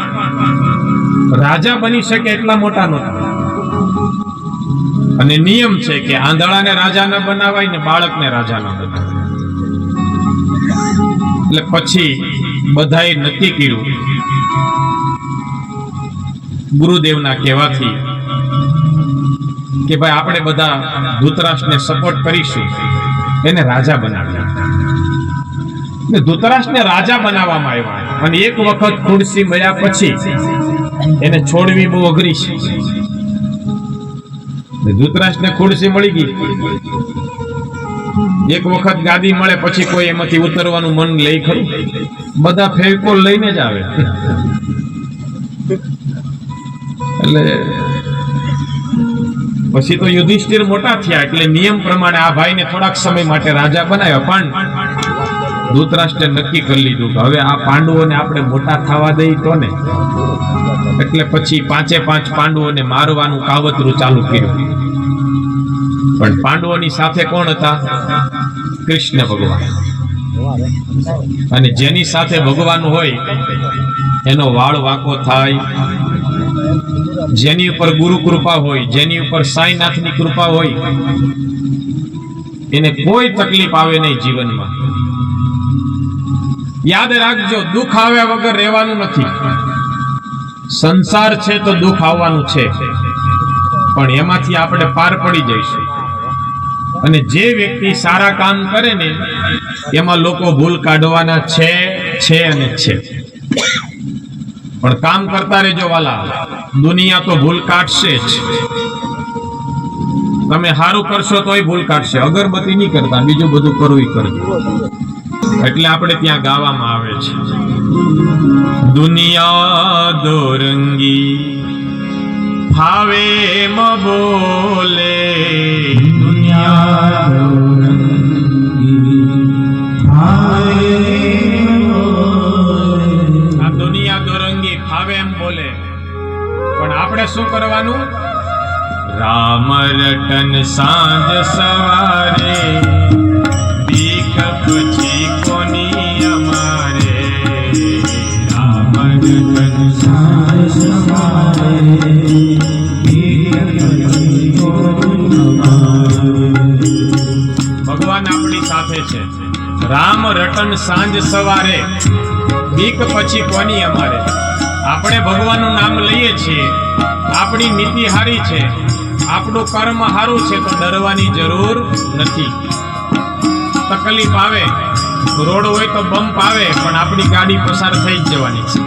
રાજા બની શકે એટલા મોટા નહોતા. અને નિયમ છે કે આંધળાને રાજા ન બનાવાય ને બાળકને રાજા ન બનાવાય. એટલે પછી બધાએ નક્કી કર્યું, ગુરુદેવના કહેવાથી, કે ભાઈ આપણે બધા ધૃતરાષ્ટ્રને સપોર્ટ કરીશું, એને રાજા બનાવ્યા. ધૃતરાષ્ટ્રને રાજા બનાવવામાં આવ્યા અને એક વખત ખુરશી મળ્યા પછી એને છોડવી બહુ અઘરી છે. ધૃતરાષ્ટ્રને ખુરશી મળી ગઈ, એક વખત ગાદી મળે પછી કોઈ એમાંથી ઉતરવાનું મન લઈ ખરું? બધા ફેવિકોલ લઈને જ આવે. એટલે પછી તો યુધિષ્ઠિર મોટા થયા એટલે નિયમ પ્રમાણે આ ભાઈને થોડાક સમય માટે રાજા બનાવ્યા. પણ ધૃતરાષ્ટ્રે નક્કી કરી લીધું કે હવે આ પાંડવોને આપણે મોટા થવા દઈ તો ને, એટલે પછી 5 પાંડવોને મારવાનું કાવતરું ચાલુ કર્યું. પણ પાંડવોની સાથે કોણ હતા? કૃષ્ણ ભગવાન. અને જેની સાથે ભગવાન હોય એનો વાળ વાંકો થાય, જેની ઉપર ગુરુ કૃપા હોય, જેની ઉપર સાંઈનાથની કૃપા હોય, એને કોઈ તકલીફ આવે નહીં જીવનમાં. યાદ રાખજો, દુઃખ આવ્યા વગર રહેવાનું નથી. સંસાર છે તો દુઃખ આવવાનું છે, પણ એમાંથી આપણે પાર પડી જઈશું. અને જે વ્યક્તિ સારા કામ કરે ને એમાં લોકો ભૂલ કાઢવાના છે અને છે. પણ કામ કરતા રહેજો વાલા, દુનિયા તો ભૂલ કાઢશે જ. તમે સારું કરશો તોય ભૂલ કાઢશે. અગરબત્તી નહીં કરતા, બીજું બધું કરવું કરજો. એટલે આપણે ત્યાં ગાવામાં આવે છે, દુનિયા દોરંગી ફાવે મ બોલે, દુનિયા દોરંગી ફાવે આ દુનિયા દોરંગી ફાવે એમ બોલે, પણ આપણે શું કરવાનું? રામ રટન સાંજ સવારે, ભીખ પછી કોની અમારે. રામ રટન સાંજ સવારે, ભગવાન આપણી સાથે છે. રામ રટન સાંજ સવારે, બીક પછી કોની અમારે. આપણે ભગવાનનું નામ લઈએ છીએ, આપણી નીતિ હારી છે, આપણું કર્મ હારું છે, તો ડરવાની જરૂર નથી. તકલીફ આવે, રોડ હોય તો બમ્પ આવે, પણ આપણી ગાડી પસાર થઈ જ જવાની છે.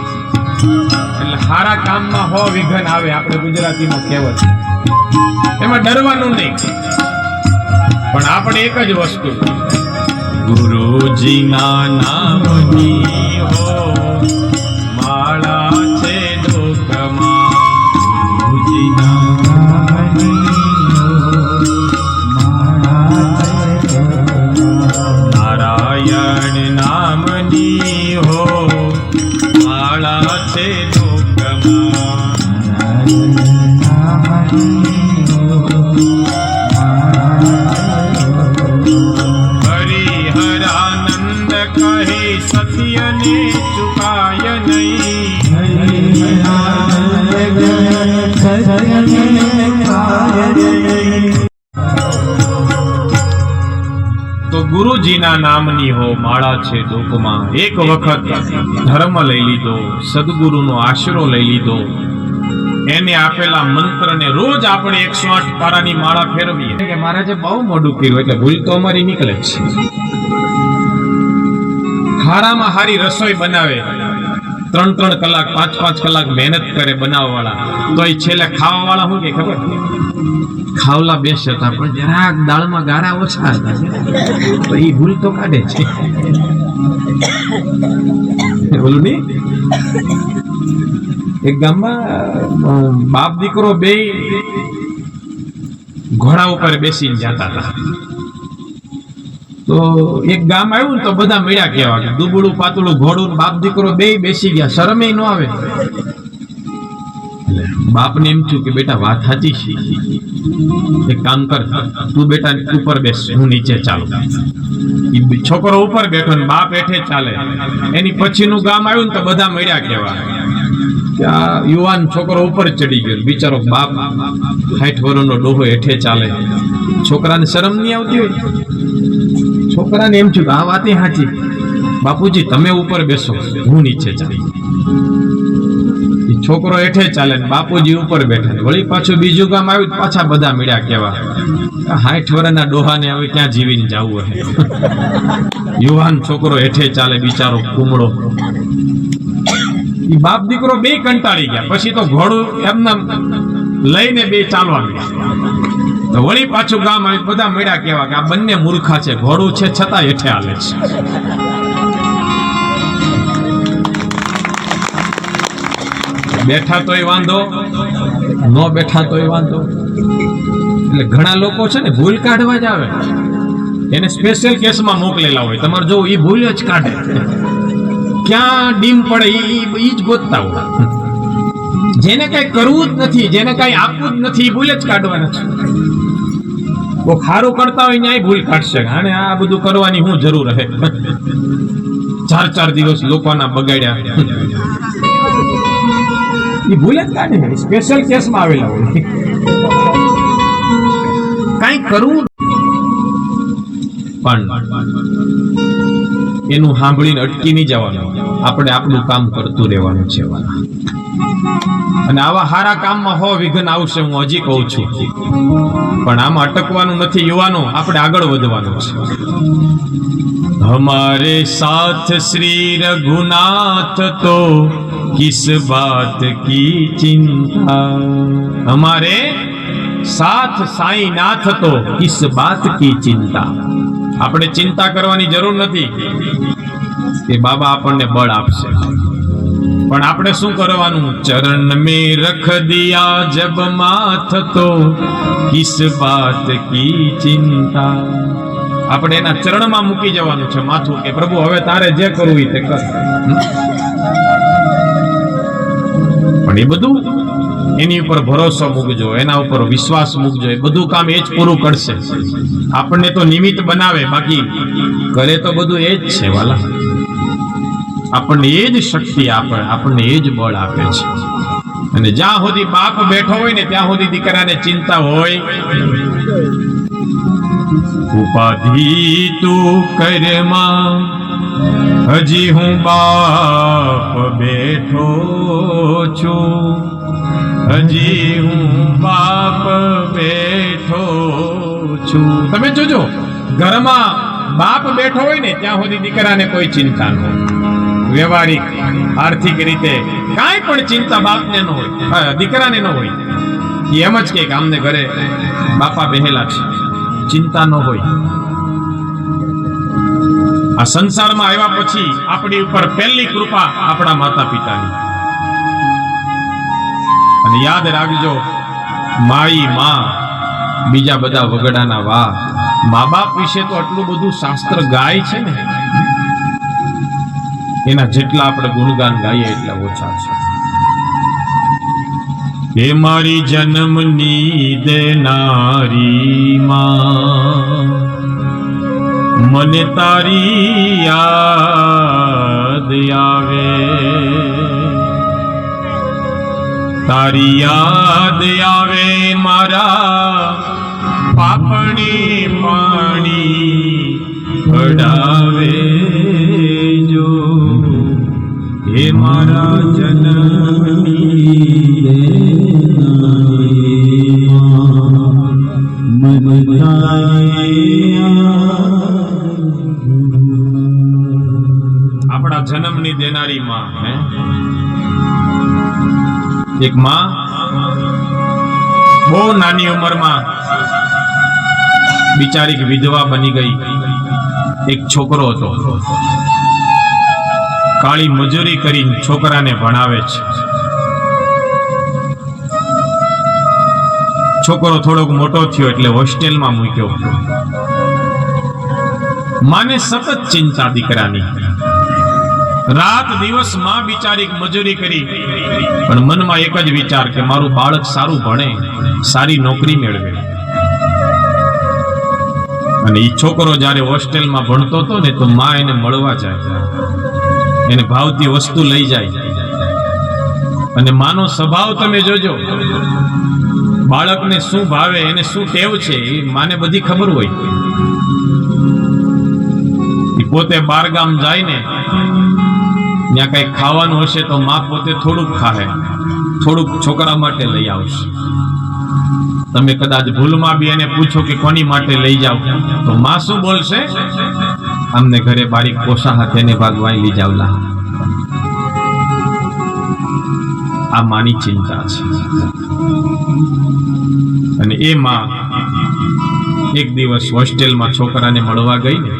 એટલે સારા કામમાં હો વિઘન આવે, આપણે ગુજરાતીમાં કહેવત. એમાં ડરવાનું નહીં. પણ આપણે એક જ વસ્તુ, ગુરુજીના નામની હો માળા છે દુઃખમાં. ગુરુજીના નારાયણ નામની હો માળા છે દુઃખમાં. હરિહરાનંદ કહે સત્યને ચુકાય નહીં. તો ગુરુજીના નામની હો માળા છે દુઃખમાં. એક વખત ધર્મ લઈ લીધો, સદગુરુનો આશરો લઈ લીધો, એને આપેલા મંત્રને રોજ આપણે 108 પારાની માળા ફેરવીએ. કે મહારાજે બહુ મોડું કર્યું એટલે ભૂલ તો અમારી નીકળે જ છે. હારામાં હારી રસોઈ બનાવે, 3 કલાક 5 કલાક મહેનત કરે બનાવવાવાળા, તો એ છેલ્લે ખાવાવાળા શું કે ખબર? ખાવલા બેસ હતા, પણ જરાક દાળમાં ગારા ઓછા હતા, તો એ ભૂલ તો કાઢે છે. બોલું નહીં, એક ગામમાં બાપ દીકરો બે ઘોડા ઉપર બેસીને જતા હતા. તો એક ગામ આવ્યું ને તો બધા મળ્યા કહેવા કે દુબળું પાતળું ઘોડું બાપ દીકરો બે બેસી ગયા, શરમે ન આવે. બાપને એમ થયું કે બેટા વાત સાચી છે, એક કામ કર, તું બેટા ઉપર બેસ, હું નીચે ચાલું. ઈ છોકરો ઉપર બેઠો ને બાપ હેઠે ચાલે. એની પછીનું ગામ આવ્યું ને તો બધા મળ્યા કેવા કે આ યુવાન છોકરો ઉપર ચડી ગયો, બિચારો બાપ 60 વર્ષનો ડોહો હેઠે ચાલે. છોકરાને શરમ નહીં આવતી હોય? છોકરાને એમ થયું કે આ વાત સાચી, બાપુજી તમે ઉપર બેસો, હું નીચે ચાલી. છોકરો હેઠે ચાલે ને બાપુજી ઉપર બેઠા. વળી પાછું બીજું ગામ આવ્યું, પાછા બધા મળ્યા કેવા 60 વર્ષના ડોહાને હવે ક્યાં જીવીને જવું હે. યુવાન છોકરો હેઠે ચાલે, બિચારો કુમળો. ઈ બાપ દીકરો બે કંટાળી ગયા. પછી તો ઘોડું એમના લઈને બે ચાલવા મળ્યા. તો વળી પાછું ગામ આવ્યું, બધા મળ્યા કેવા કે આ બંને મૂર્ખા છે, ઘોડું છે છતાં હેઠે હાલે છે. બેઠા તોય વાંધો, ન બેઠા તોય વાંધો. એટલે ઘણા લોકો છે ને ભૂલ કાઢવા જ આવે, એને સ્પેશિયલ કેસમાં મોકલેલા હોય. તમારે જો એ ભૂલ જ કાઢે, ક્યાં ડીમ પડે ઈ જ ગોતતા હોય. જેને કઈ કરવું જ નથી, જેને કઈ આપવું જ નથી, ભૂલ જ કાઢવાના છે. તો ખારું કરતા હોય ત્યાં ભૂલ કાઢશે. અને આ બધું કરવાની શું જરૂર હે? 4 દિવસ લોકોના બગાડ્યા, એ ભૂલ જ કાઢે. સ્પેશિયલ કેસમાં આવેલા હોય. કઈ કરવું પણ એનું સાંભળીને અટકી નહીં જવાનું. આપણે આપણું કામ કરતું રહેવાનું છે. અને આવા સારા કામમાં વિઘ્ન આવશે, હું હજી કહું છું. પણ આમાં અટકવાનું નથી યુવાનો, આપણે આગળ વધવાનું છે. हमारे साथ श्री रघुनाथ तो किस बात की चिंता, हमारे साथ साईनाथ तो किस बात की चिंता. આપણે ચિંતા કરવાની જરૂર નથી કે બાબા આપણને બળ આપશે, પણ આપણે શું કરવાનું? ચરણ में रख दिया जब माथ तो किस बात की चिंता. આપણે એના ચરણમાં મૂકી જવાનું છે માથું, કે પ્રભુ હવે તારે જે કરવું તે કર. પણ એ બધું એની ઉપર ભરોસો મૂકજો, એના ઉપર વિશ્વાસ મૂકજો. એ બધું કામ એ જ પૂરું કરશે. આપણને તો નિમિત્ત બનાવે, બાકી કરે તો બધું એ જ છે વાલા. આપણને એ જ શક્તિ આપે, આપણને એ જ બળ આપે છે. અને જ્યાં સુધી બાપ બેઠો હોય ને ત્યાં સુધી દીકરાને ચિંતા હોય. ઉપાધિ તું કરમાં, હજી હું બાપ બેઠો છું, હજી હું બાપ બેઠો છું. તમે જોજો, ઘરમાં બાપ બેઠો હોય ને ત્યાં સુધી દીકરાને કોઈ ચિંતા ન હોય. વ્યવહારિક આર્થિક રીતે કાંઈ પણ ચિંતા બાપને ન હોય, દીકરાને ન હોય. એમ જ કે અમને ઘરે બાપા બેહેલા છે, ચિંતા ન હોય. આ સંસારમાં આવ્યા પછી આપણી ઉપર પહેલી કૃપા આપણા માતા પિતાની. અને યાદ રાખજો, માઈ માં, બીજા બધા વગડાના વા. મા બાપ વિશે તો આટલું બધું શાસ્ત્ર ગાય છે ને, એના જેટલા આપણે ગુણગાન ગાઈએ એટલા ઓછા છે. એ મારી જન્મની દેનારી માં, મને તારી યાદ આવે, તારી યાદ આવે મારા પાપણી પાણી પડાવે જો. હે મારા જન્મની આપણા જન્મની દેનારી માં. એક માં બહુ નાની ઉંમરમાં બિચારી વિધવા બની ગઈ. એક છોકરો હતો, કાળી મજૂરી કરીને છોકરાને ભણાવે છે. છોકરો થોડોક મોટો થયો એટલે હોસ્ટેલમાં મૂક્યો. માને સતત ચિંતા દીકરાની. રાત દિવસ માં બિચારી મજૂરી કરી, પણ મનમાં એક જ વિચાર કે મારું બાળક સારું ભણે, સારી નોકરી મેળવે. અને એ છોકરો જ્યારે હોસ્ટેલમાં ભણતો હતો ને, તો માં એને મળવા જાય, એને ભાવતી વસ્તુ લઈ જાય. અને માનો સ્વભાવ તમે જોજો, બાળકને શું ભાવે, એને શું ટેવ છે, એ માને બધી ખબર હોય. એ પોતે બારગામ જાય ને, ત્યાં કઈ ખાવાનું હશે તો માં પોતે થોડુંક ખાહે, થોડુંક છોકરા માટે લઈ આવશે. તમે કદાચ ભૂલમાં બી એને પૂછો કે કોની માટે લઈ જાવ, તો માં શું બોલશે? અમને ઘરે બારીક પોસા હાથે ને ભાગવાઈ લઈ જાવલા. આ માની ચિંતા છે. અને એ માં એક દિવસ હોસ્ટેલમાં છોકરાને મળવા ગઈ ને,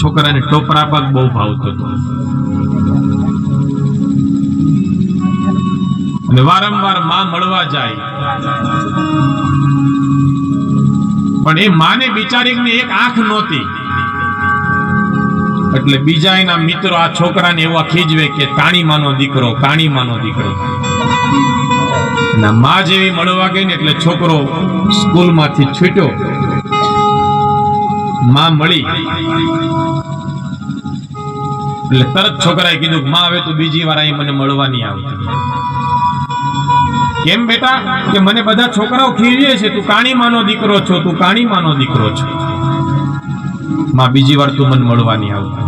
છોકરાને ટોપરા પાક બહુ ભાવતો હતો. અને વારંવાર માં મળવા જાય, પણ એ માને બિચારીને એક આંખ નહોતી. એટલે બીજા એના મિત્રો આ છોકરાને એવા ખીજવે કે કાણીમાનો દીકરો, કાણીમાનો દીકરો. માં જેવી મળવા ગઈ ને એટલે છોકરો સ્કૂલમાંથી છૂટ્યો, માં મળી એટલે તરત છોકરાએ કીધું, માં હવે તું બીજી વાર અહીં મને મળવા નહીં આવતી. કેમ બેટા? કે મને બધા છોકરાઓ ખીજવે છે, તું કાણીમાનો દીકરો છો, તું કાણીમાનો દીકરો છો. માં બીજી વાર તું મને મળવા નહીં આવતા.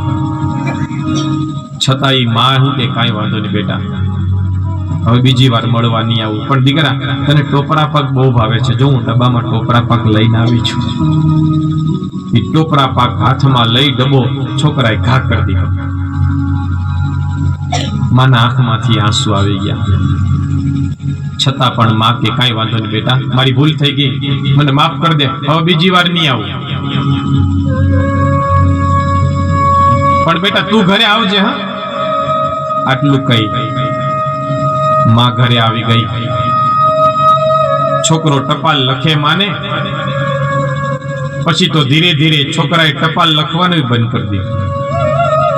છતાં માં હું કે કાંઈ વાંધો નહીં બેટા, હવે બીજી વાર મળવા નહીં આવું. પણ દીકરા, તને ટોપરા પાક બહુ ભાવે છે, જો હું ડબ્બામાં ટોપરા પાક લઈને આવી છું. એ ટોપરા પાક હાથમાં લઈ ડબ્બો છોકરાએ ઘા કરી દીધો. માના આંખમાંથી આંસુ આવી ગયા. છતાં પણ માં કે કાંઈ વાંધો નહીં બેટા, મારી ભૂલ થઈ ગઈ, મને માફ કરી દે, હવે બીજી વાર નહીં આવું. પણ બેટા તું ઘરે આવજે. હા, આટલું કહી માં ઘરે આવી ગઈ. છોકરો ટપાલ લખે માને, પછી તો ધીરે ધીરે છોકરાએ ટપાલ લખવાનું બંધ કરી દીધું.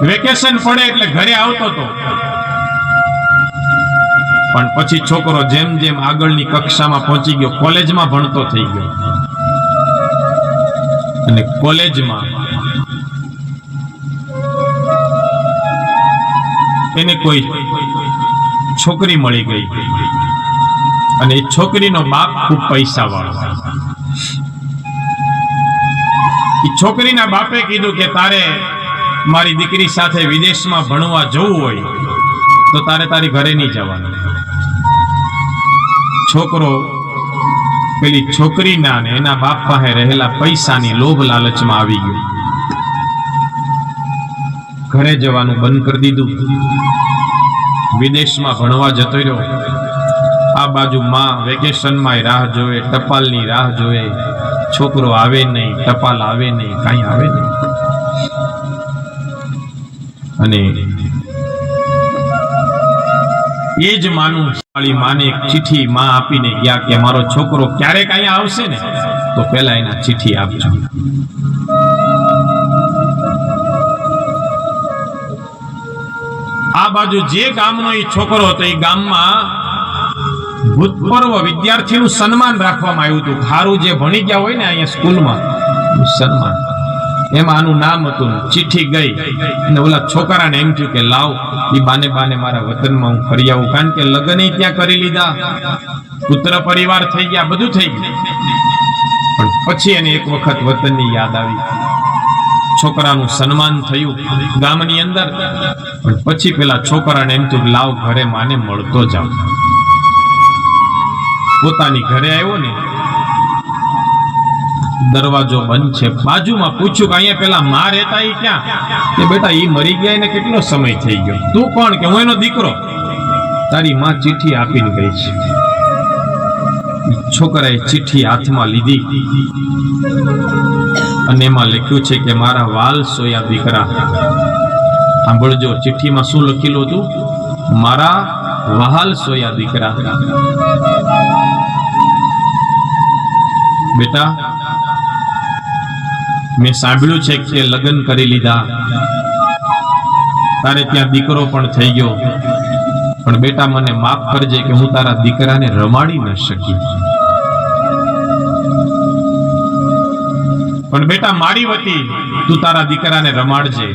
વેકેશન પડે એટલે ઘરે આવતો હતો, પણ પછી છોકરો જેમ જેમ આગળની કક્ષામાં પહોંચી ગયો, કોલેજમાં ભણતો થઈ ગયો. અને કોલેજમાં એને કોઈ છોકરી મળી ગઈ, અને એ છોકરીનો બાપ ખૂબ પૈસા વાળો. એ છોકરીના બાપે કીધું કે તારે મારી દીકરી સાથે વિદેશમાં ભણવા જવું હોય તો તારે તારી ઘરે નહીં જવાનું. છોકરો પેલી છોકરીના ને એના બાપ પાસે રહેલા પૈસાની લોભ લાલચમાં આવી ગયો, ઘરે જવાનું બંધ કરી દીધું, વિદેશમાં ભણવા જતો રહ્યો. આ બાજુ માં વેકેશનમાં રાહ જોવે, ટપાલની રાહ જોવે, છોકરો આવે નહીં, ટપાલ આવે નહીં, કાંઈ આવે નહીં. અને એ જ માનું માને એક ચિઠ્ઠી માં આપીને ગયા કે મારો છોકરો ક્યારેક અહીંયા આવશે ને તો પેલા એના ચિઠ્ઠી આપજો. આ બાજુ જે ગામનો એ છોકરો હતો, એ ગામમાં ભૂતપૂર્વ વિદ્યાર્થીનું સન્માન રાખવામાં આવ્યું હતું. હારું જે ભણી ગયા હોય ને અહીંયા સ્કૂલમાં સન્માન, એમાં આનું નામ હતું. ચિઠ્ઠી ગઈ અને ઓલા છોકરાને એમ થયું કે લાવ એ બાને બાને મારા વતનમાં હું ફરી આવું, કારણ કે લગ્ન ત્યાં કરી લીધા, પુત્ર પરિવાર થઈ ગયા, બધું થઈ ગયું. પણ પછી એને એક વખત વતનની યાદ આવી. છોકરાનું સન્માન થયું ગામની અંદર, પણ પછી પેલા છોકરાને એમ થયું લાવ ઘરે માને મળતો જાવ. પોતાની ઘરે આવ્યો ને, દરવાજો બંધ છે. બાજુમાં પૂછ્યું કે અહીંયા પેલા માં રહેતા એ ક્યાં? કે બેટા એ મરી ગયા એને કેટલો સમય થઈ ગયો. તું કોણ? કે હું એનો દીકરો. તારી માં ચિઠ્ઠી આપીને ગઈ છે. છોકરાએ ચિઠ્ઠી હાથમાં લીધી અને એમાં લખ્યું છે કે મારા વાલ સોયા દીકરા. સાંભળજો, ચિઠ્ઠીમાં શું લખેલું હતું? મારા વહાલ સોયા દીકરા. બેટા, મેં સાંભળ્યું છે કે લગ્ન કરી લીધા, તારે ત્યાં દીકરો પણ થઈ ગયો, પણ બેટા મને માફ કરજે કે હું તારા દીકરાને રમાડી ન શકી. પણ બેટા મારી વતી તું તારા દીકરાને રમાડજે.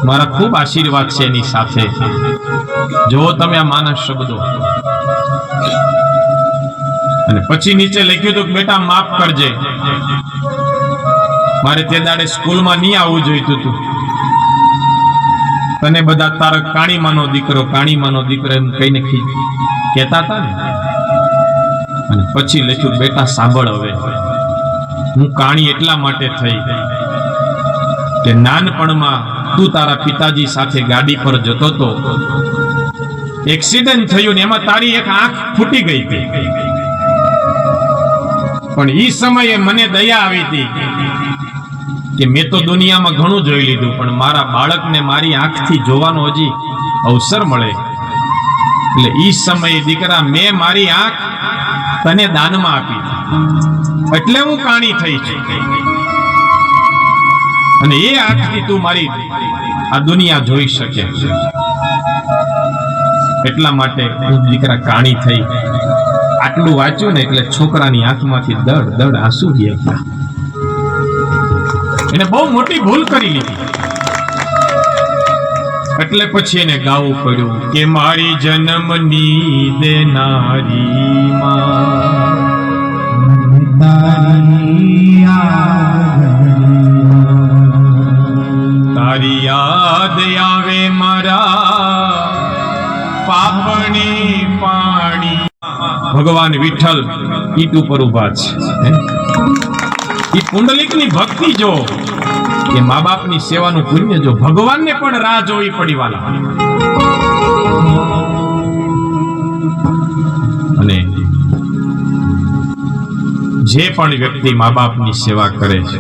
મારા ખૂબ આશીર્વાદ છે એની સાથે. જો તમે આ માનસ શબ્દો. અને પછી નીચે લખ્યું હતું કે બેટા માફ કરજે, મારે તે દાડે સ્કૂલમાં નહીં આવવું જોઈતું હતું. તને બધા તારા કાણીમાનો દીકરો એમ કહીને કહેતા હતા ને. અને પછી લખ્યું બેટા સાંભળ, હવે હું કાણી એટલા માટે થઈ કે નાનપણમાં તું તારા પિતાજી સાથે ગાડી પર જતો તો, એક્સિડન્ટ થયું ને એમાં તારી એક આંખ ફૂટી ગઈ હતી. પણ ઈ સમયે મને દયા આવી હતી કે મેં તો દુનિયામાં ઘણું જોઈ લીધું, પણ મારા બાળકને મારી આંખથી જોવાનો હજી અવસર મળે. એટલે ઈ સમયે દીકરા મેં મારી આંખ તને દાનમાં આપી, એટલે હું કાણી થઈ છું. અને એ આંખથી તું મારી આ દુનિયા જોઈ શકે. એટલા માટે હું દીકરા કાણી થઈ. આટલું વાંચ્યું ને એટલે છોકરાની આંખમાંથી દડ આંસુ ગયા. એને બહુ મોટી ભૂલ કરી લીધી. એટલે પછી એને ગાવું પડ્યું કે મારી જન્મની દેનારી માં, તારી યાદ આવે મારા પાપણી પાણી. ભગવાન વિઠ્ઠલ ઈટ ઉપર ઉભા છે. ઈ પુંડલિકની ભક્તિ જો, કે મા બાપની સેવાનું પુણ્ય જો, ભગવાનને પણ રાહ જોવી પડી વાલા. અને જે પણ વ્યક્તિ મા બાપની સેવા કરે છે,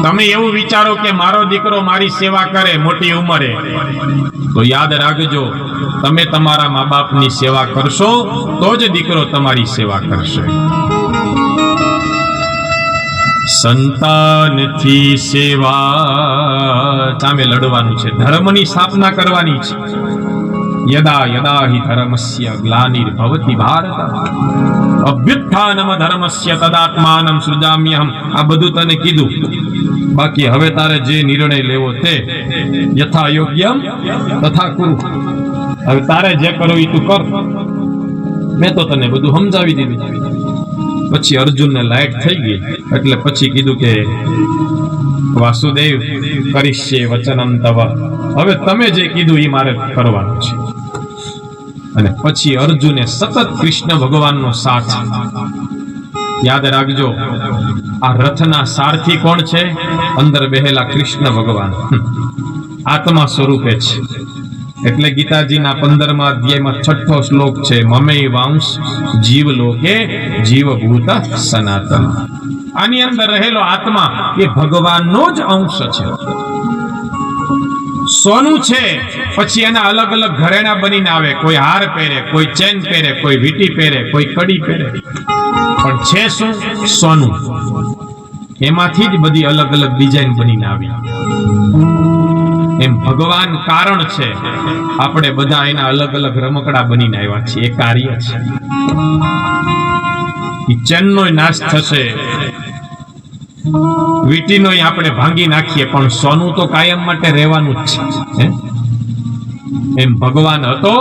તમે એવું વિચારો કે મારો દીકરો મારી સેવા કરે મોટી ઉંમરે, તો યાદ રાખજો, તમે તમારા મા બાપની સેવા કરશો તો જ દીકરો તમારી સેવા કરશે. સંતાનથી સેવા સામે લડવાનું છે, ધર્મની સ્થાપના કરવાની છે. યદા યદા હિ ધર્મસ્ય ગ્લાનિર્ભવતિ ભારત અભ્યુત્થાનમ ધર્મસ્ય તદાત્માનમ સૃજામ્યહમ. આ બધું તને કીધું, બાકી હવે તારે જે નિર્ણય લેવો તે યથા યોગ્યમ તથા કુરુ. હવે તારે જે કરવું એ તું કર, મેં તો તને બધું સમજાવી દીધું. પછી અર્જુનને લાઈટ થઈ ગઈ, એટલે પછી કીધું કે વાસુદેવ કરીશ્યે વચનમ તવ, હવે તમે જે કીધું એ મારે કરવાનું છે. અને પછી અર્જુને સતત કૃષ્ણ ભગવાનનો સાથ. યાદ રાખજો, આ રથના સારથી કોણ છે? અંદર બેહેલા કૃષ્ણ ભગવાન આત્મા સ્વરૂપે છે. એટલે ગીતાજીના 15મા અધ્યાયમાં 6ઠો શ્લોક છે, મમે વાંશ જીવ લોકે જીવભૂત સનાતન. આની અંદર રહેલો આત્મા એ ભગવાનનો જ અંશ છે. સોનું છે, પછી એના અલગ અલગ ઘરેણા બનીને આવે. કોઈ હાર પહેરે, કોઈ ચેન પહેરે, કોઈ વીંટી પહેરે, કોઈ કડી પહેરે, પણ છે શું? સોનું. એમાંથી જ બધી અલગ અલગ ડિઝાઇન બનીને આવી. એમ ભગવાન કારણ છે, આપણે બધા એના અલગ અલગ રમકડા બનીને આવ્યા છીએ. એ કાર્ય છે. ચેનનો નાશ થશે, વીંટીનો આપણે ભાંગી નાખીએ, પણ સોનું તો કાયમ માટે રહેવાનું જ છે. એમ ભગવાન હતો,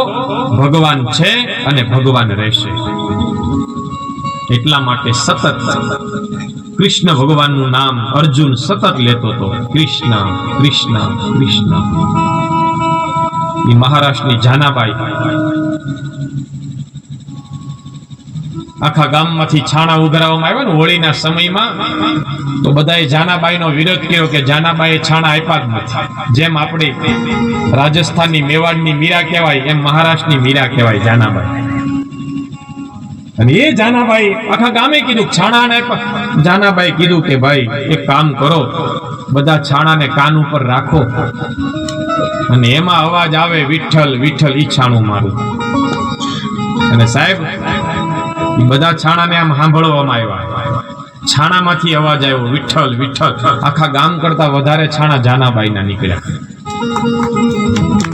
ભગવાન છે અને ભગવાન રહેશે. એટલા માટે સતત કૃષ્ણ ભગવાનનું નામ અર્જુન સતત લેતો હતો. કૃષ્ણ કૃષ્ણ કૃષ્ણ. એ મહારાષ્ટ્રની જાનાબાઈ આખા ગામમાંથી છાણા ઉઘરાવવામાં આવ્યા ને હોળીના સમયમાં, તો બધાએ જાનાબાઈનો વિરોધ કર્યો કે જાનાબાઈએ છાણા આપ્યા જ નથી. જેમ આપણે રાજસ્થાનની મેવાડની મીરા કહેવાય, એમ મહારાષ્ટ્રની મીરા કહેવાય જાનાબાઈ. અને એ જાનાબાઈ આખા ગામે કીધું છાણાને આપ્યા. જાનાબાઈ કીધું કે ભાઈ એક કામ કરો, બધા છાણાને કાન ઉપર રાખો અને એમાં અવાજ આવે વિઠ્ઠલ વિઠ્ઠલ, ઈ છાણું મારું. અને સાહેબ બધા છાણાને આમ સાંભળવામાં આવ્યા. છાણામાંથી અવાજ આવ્યો વિઠ્ઠલ વિઠ્ઠલ. આખા ગામ કરતા વધારે છાણા જાનાબાઈના નીકળ્યા.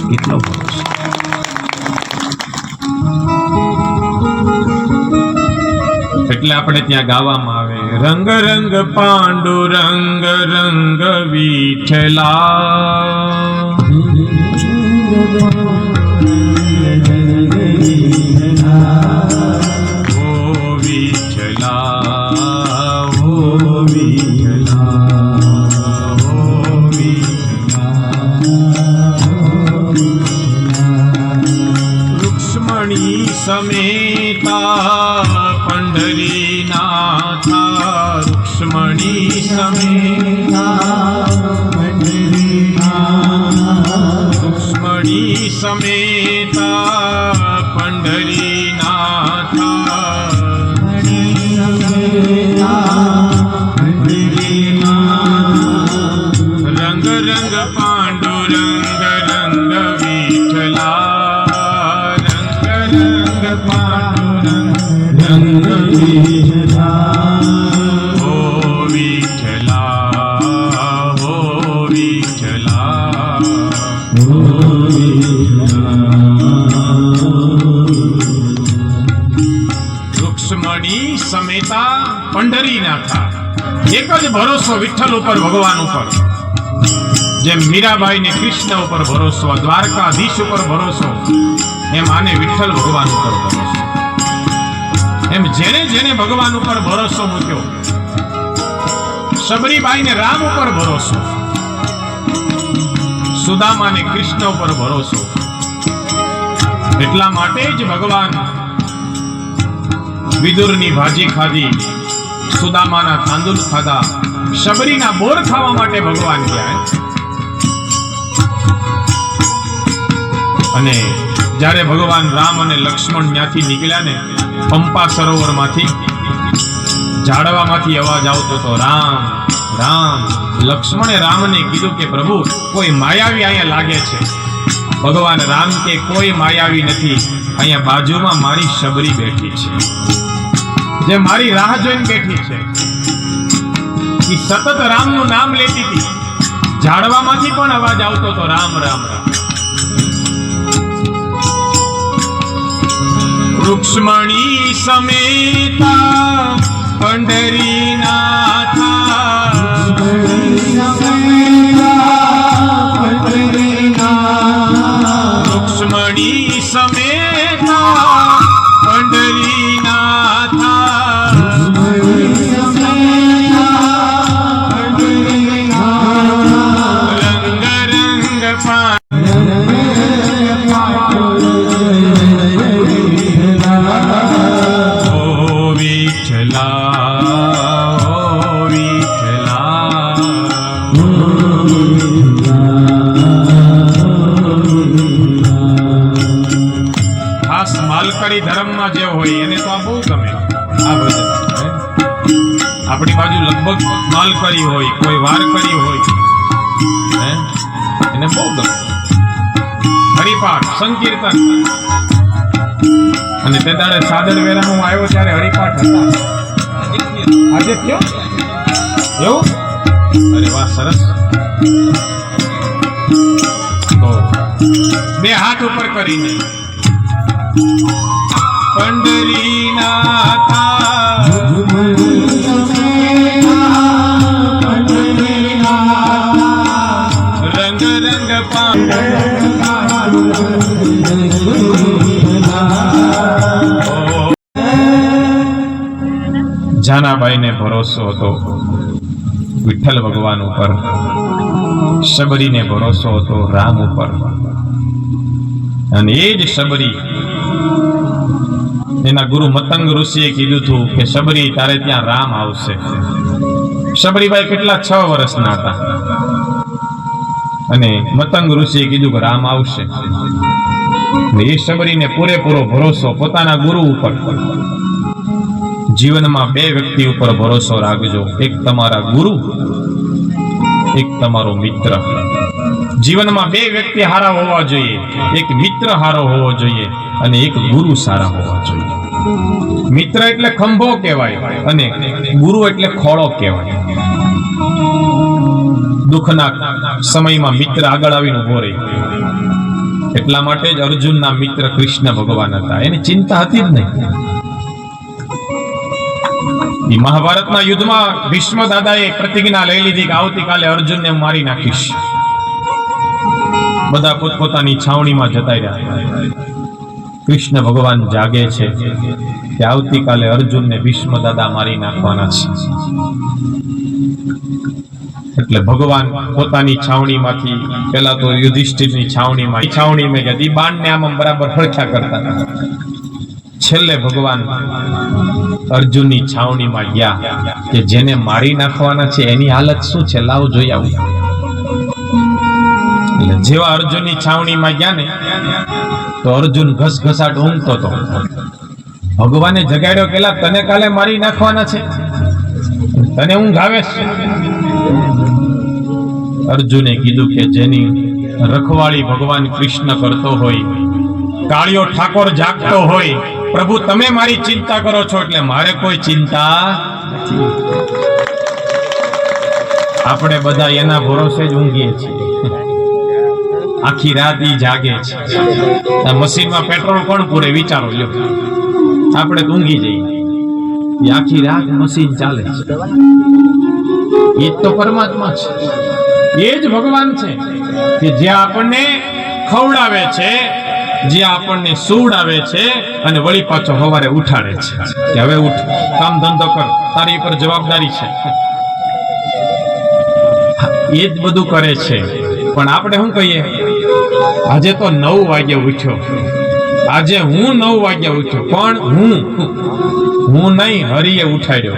કેટલો ભરોસો. એટલે આપણે ત્યાં ગાવામાં આવે, રંગ રંગ પાંડુરંગ રંગ વિઠ્ઠલા, ઓ વિઠ્ઠલા, ઓ વિઠ્ઠલા, ઓ વિઠ્ઠલા. રૂક્ષ્મણી સમેતા પંઢરીનાથા, રૂક્ષ્મણી સમેતા રૂક્ષ્મણી સમેતા પંઢરીનાથા, રંગ રંગ પાંડુરંગ રંગ વિઠ્ઠલા, રંગ રંગ પાંડુરંગ રંગ વિઠ્ઠલા, ઓ વિઠ્ઠલા, ઓ વિઠ્ઠલા, ઓ રૂક્ષ્મણી સમેતા પંઢરીનાથા. એક જ ભરોસો વિઠ્ઠલ ઉપર, ભગવાન ઉપર. જેમ મીરાબાઈને કૃષ્ણ ઉપર ભરોસો, દ્વારકાધીશ ઉપર ભરોસો, એમ આને વિઠ્ઠલ ભગવાન ઉપર ભરોસો. એમ જેને જેને ભગવાન ઉપર ભરોસો મૂક્યો, શબરીબાઈને રામ ઉપર ભરોસો, સુદામાને કૃષ્ણ ઉપર ભરોસો. એટલા માટે જ ભગવાન વિદુરની ભાજી ખાધી, સુદામાના તાંદુલ ખાધા, શબરીના બોર ખાવા માટે ભગવાન ગયા. અને જ્યારે ભગવાન રામ અને લક્ષ્મણ ત્યાંથી નીકળ્યા ને, પંપા સરોવરમાંથી ઝાડવામાંથી અવાજ આવતો હતો, રામ રામ. લક્ષ્મણે રામને કીધું કે પ્રભુ, કોઈ માયાવી અહીંયા લાગે છે. ભગવાન રામ કે કોઈ માયાવી નથી, અહીંયા બાજુમાં મારી શબરી બેઠી છે, જે મારી રાહ જોઈને બેઠી છે. એ સતત રામનું નામ લેતી હતી. ઝાડવામાંથી પણ અવાજ આવતો હતો, રામ રામ રામ. રૂક્ષ્મણી સમેતા પંઢરીનાથા, રૂક્ષ્મણી સમેતા પંઢરીનાથા, રંગ રંગ માલકડી ધર્મમાં જે હોય એને તો આ બહુ ગમે. આ ભજન આપણી બાજુ લગભગ માલકડી હોય, કોઈ વારકડી હોય, એને બહુ ગમે. હરિપાઠ, સંકીર્તન. અને તે દાડે સાદર વેરામાં હું આવ્યો ત્યારે હરિપાઠ હતા. આજે થયો એવું? અરે વાહ, સરસ. તો બે હાથ ઉપર કરીને પંઢરીનાથા, રંગ રંગ જાનાબાઈને ભરોસો હતો વિઠ્ઠલ ભગવાન ઉપર, શબરીને ભરોસો હતો રામ ઉપર. અને એ જ શબરી, એના ગુરુ મતંગ ઋષિએ કીધું હતું કે શબરી તારે ત્યાં રામ આવશે. શબરીભાઈ કેટલા 6 વર્ષના હતા અને મતંગ ઋષિએ કીધું કે રામ આવશે. એ શબરીને પૂરેપૂરો ભરોસો પોતાના ગુરુ ઉપર. જીવનમાં 2 વ્યક્તિ ઉપર ભરોસો રાખજો, એક તમારા ગુરુ, એક તમારો મિત્ર. જીવનમાં 2 વ્યક્તિ હારા હોવા જોઈએ, એક મિત્ર હારો હોવો જોઈએ અને એક ગુરુ સારા હોવા જોઈએ. મિત્ર એટલે ખંભો કહેવાય અને ગુરુ એટલે ખોળો કહેવાય. દુઃખના સમયમાં મિત્ર આગળ આવીને ઉભો રહે. એટલા માટે જ અર્જુનના મિત્ર કૃષ્ણ ભગવાન હતા. એની ચિંતા હતી જ નહીં. એ મહાભારતના યુદ્ધમાં ભીષ્મ દાદાએ પ્રતિજ્ઞા લઈ લીધી કે આવતીકાલે અર્જુનને મારી નાખીશ. બધા પોતપોતાની છાવણીમાં જતા રહ્યા. કૃષ્ણ ભગવાન જાગે છે કે આવતીકાલે અર્જુનને ભીષ્મ દાદા મારી નાખવાના છે. એટલે ભગવાન પોતાની છાવણીમાંથી પેલા તો યુધિષ્ઠિરની છાવણીમાં ગયા. બાણને આમ બરાબર હળખ્યા કરતા હતા. છેલ્લે ભગવાન અર્જુનની છાવણીમાં ગયા કે જેને મારી નાખવાના છે એની હાલત શું છે, લાવ જોઈ આવું. એટલે જેવા અર્જુનની છાવણીમાં ગયા ને તો અર્જુન ઘસઘસાટ ઊંઘતો હતો. ભગવાને જગાડ્યો કેલા તને કાલે મારી નાખવાના છે, તને ઊંઘ આવે છે? અર્જુને કીધું કે જેની રખવાળી ભગવાન કૃષ્ણ કરતો હોય, કાળિયો ઠાકોર જાગતો હોય, પ્રભુ તમે મારી ચિંતા કરો છો એટલે મારે કોઈ ચિંતા નથી. આપણે બધા એના ભરોસે જ ઊંઘીએ છીએ. આખી રાત ઈ જાગે છે. મશીનમાં પેટ્રોલ કોણ પૂરે વિચારો લ્યો. આપણે તો ઊંઘી જઈએ. આખી રાત મશીન ચાલે છે. એ તો પરમાત્મા છે, એ જ ભગવાન છે કે જે આપણને ખવડાવે છે, જે આપણને સુવડાવે છે અને વળી પાછો સવારે ઉઠાડે છે કે હવે ઉઠ, કામ ધંધો કર, તારી પર જવાબદારી છે. એ જ બધું કરે છે. પણ આપણે શું કહીએ, આજે તો 9 વાગે ઉઠ્યો, આજે હું 9 વાગે ઉઠ્યો, પણ હું નહીં, હરિએ ઉઠાડ્યો.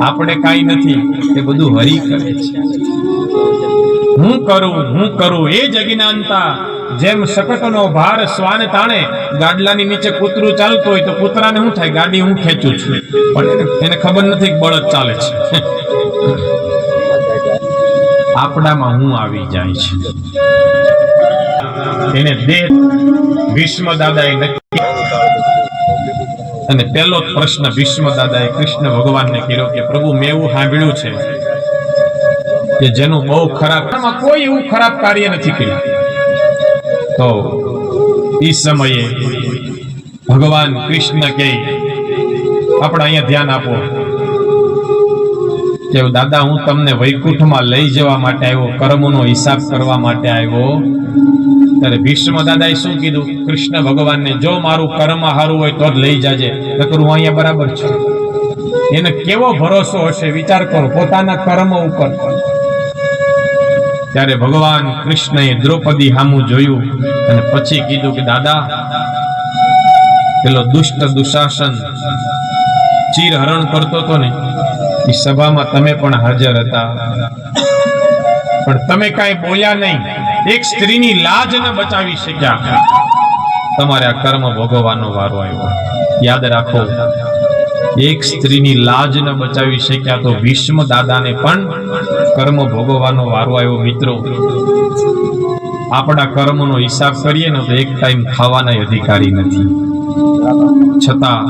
આપણે કાઈ નથી, એ બધું હરિ કરે છે. હું કરું એ જ અજ્ઞાનતા. જેમ શકટનો ભાર શ્વાન તાણે, ગાડલાની નીચે કૂતરું ચાલતું હોય તો કૂતરાને શું થાય, ગાડી હું ખેંચું છું, પણ એને ખબર નથી કે બળદ ચાલે છે. આપણામાં હું આવી જાય છે. એને દેહ ભીષ્મ દાદાએ નક્કી. અને પહેલો પ્રશ્ન ભીષ્મ દાદાએ કૃષ્ણ ભગવાનને કર્યો કે પ્રભુ મેં એવું સાંભળ્યું છે કે જેનું બહુ ખરાબ, કોઈ એવું ખરાબ કાર્ય નથી કર્યું. તો એ સમયે ભગવાન કૃષ્ણ કહે, આપણે અહીંયા ધ્યાન આપો કે દાદા હું તમને વૈકુંઠમાં લઈ જવા માટે આવ્યો, કર્મનો હિસાબ કરવા માટે આવ્યો. ત્યારે ભીષ્મ દાદાએ શું કીધું કૃષ્ણ ભગવાનને, જો મારું કર્મ સારું હોય તો જ લઈ જાજે, નકર હું અહીંયા બરાબર છું. એને કેવો ભરોસો હશે વિચાર કરો પોતાના કર્મ ઉપર. ત્યારે ભગવાન કૃષ્ણએ દ્રૌપદી સામું જોયું અને પછી કીધું કે દાદા પેલો દુષ્ટ દુશાસન ચીરહરણ કરતો હતો ને, એ સભામાં તમે પણ હાજર હતા, પણ તમે કાંઈ બોલ્યા નહીં. એક સ્ત્રીની લાજ ન બચાવી શક્યા. તમારે આ કર્મ ભોગવવાનો વારો આવ્યો. યાદ રાખો, એક સ્ત્રીની લાજ ન બચાવી શક્યા તો ભીષ્મ દાદાને પણ કર્મ ભોગવવાનો વારો આવ્યો. મિત્રો, આપણા કર્મનો હિસાબ કરીએ ને તો એક ટાઈમ ખાવાના અધિકારી નથી. છતાં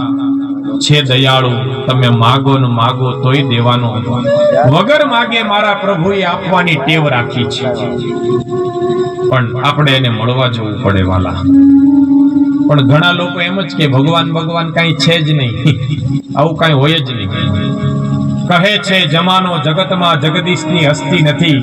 છે દયાળુ, તમે માગો ને માગો તોય દેવાનો, વગર માગે મારા પ્રભુએ આપવાની ટેવ રાખી છે. પણ આપણે એને મળવા જવું પડે વાલા. પણ ઘણા લોકો એમ જ કે ભગવાન કઈ છે જ નહીં, આવું કઈ હોય જ નહીં. કહે છે જમાનો જગતમાં જગદીશની હસ્તી નથી,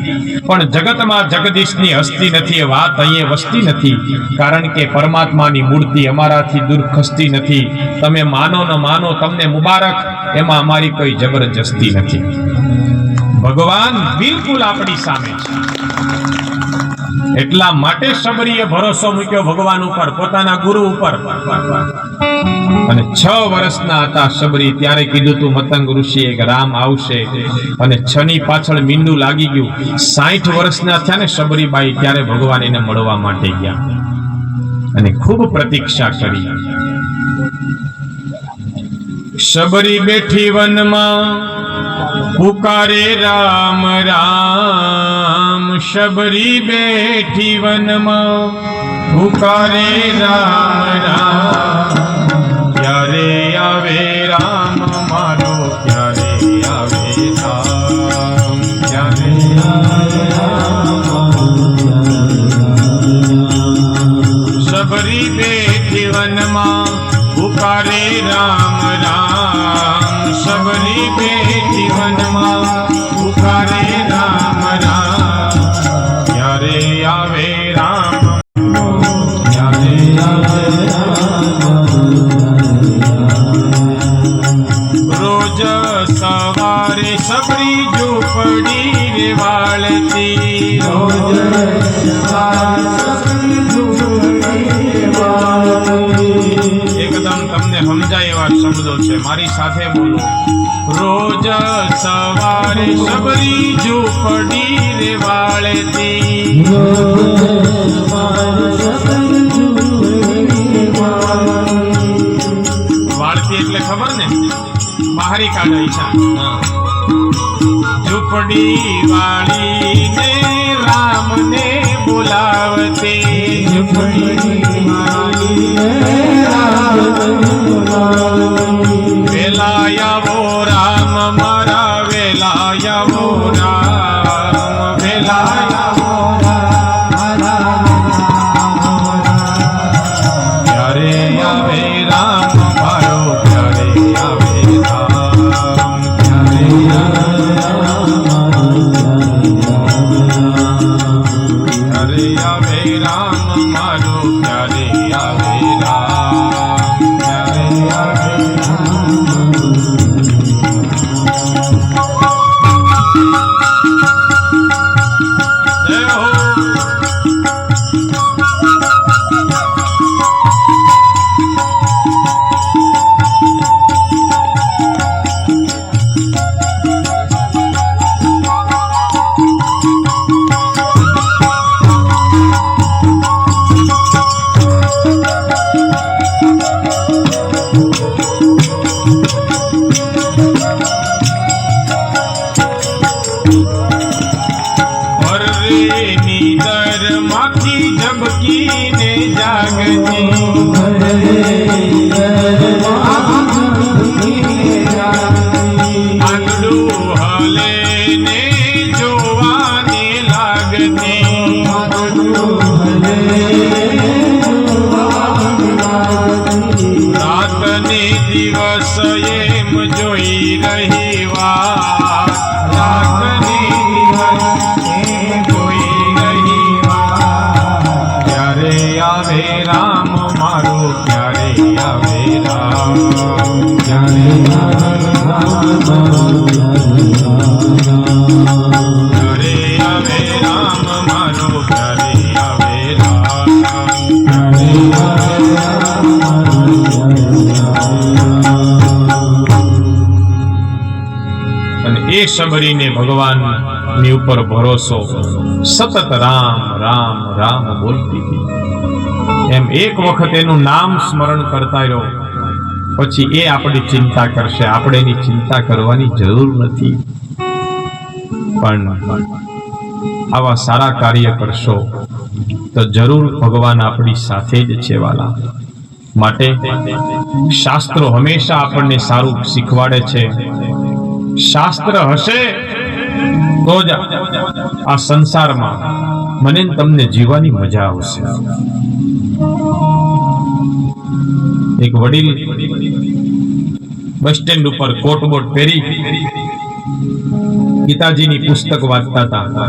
પણ જગતમાં જગદીશની હસ્તી નથી એ વાત અહીંયા વસતી નથી. કારણ કે પરમાત્માની મૂર્તિ અમારાથી દૂર ખસતી નથી. તમે માનો ન માનો, તમને મુબારક, એમાં અમારી કોઈ જબરજસ્તી નથી. ભગવાન બિલકુલ આપણી સામે છે. એટલા માટે શબરીએ ભરોસો મૂક્યો ભગવાન ઉપર, પોતાના ગુરુ ઉપર. અને 6 વર્ષના હતા શબરી ત્યારે કીધું તું મતંગ ઋષિએ કે રામ આવશે, અને 6 ની પાછળ મીંડું લાગી ગયું. 60 વર્ષના થયા ને શબરીબાઈ ત્યારે ભગવાન એને મળવા માટે ગયા અને ખૂબ પ્રતીક્ષા કરી. શબરી બેઠી વનમાં પુકારે રામ રામ. શબરી બેઠી વનમાં પુકારે રામ રામ. ક્યારે આવે રામ મારો, ક્યારે આવે રામ, ક્યારે ત્યારે આવે રામ રોજ સવારે સબરી ઝૂંપડી રે વાળતી એકદમ તમને સમજાય એવા શબ્દો છે, મારી સાથે બોલો. રોજ સવારે સબરી ઝૂંપડી રે વાળતી વાળતી એટલે ખબર ને, બહારી કાઢે ઈચ્છા. ઝૂંપડી વાળીને રામને બોલાવતી વેલા આવો રામ મારા વેલા આવો રામ વેલા આવો ત્યારે આવે રામ મારો ત્યારે આવે રામ ત્યારે આવે રામ મારો ત્યારે આવે રામ ત્યારે આવે જય હો. નીંદરમાંથી ઝબકીને જાગતી આંગળું હલે ને જોવાને લાગતી રાત ને દિવસ એમ જોઈ રહી વાત રાત ને દિવસ આવે રામ મારો ક્યારે આવે રામ ક્યારે આવે રામ મારો ક્યારે આવે રામ અને એ સબરીને ભગવાન ની ઉપર ભરોસો સતત રામ રામ રામ બોલતી હતી. એમ એક વખત એનું નામ સ્મરણ કરતા રહો પછી એ આપણી ચિંતા કરશે, આપણે એની ચિંતા કરવાની જરૂર નથી. પણ આવા સારા કાર્ય કરશો તો જરૂર ભગવાન આપણી સાથે જ છે વાલા. માટે શાસ્ત્રો હંમેશા આપણને સારું શીખવાડે છે. શાસ્ત્ર હશે તો જ આ સંસારમાં મને તમને જીવવાની મજા આવશે. એક વડીલ બસ સ્ટેન્ડ ઉપર કોટ બોટ પહેરી ગીતાજીની પુસ્તક વાંચતા હતા.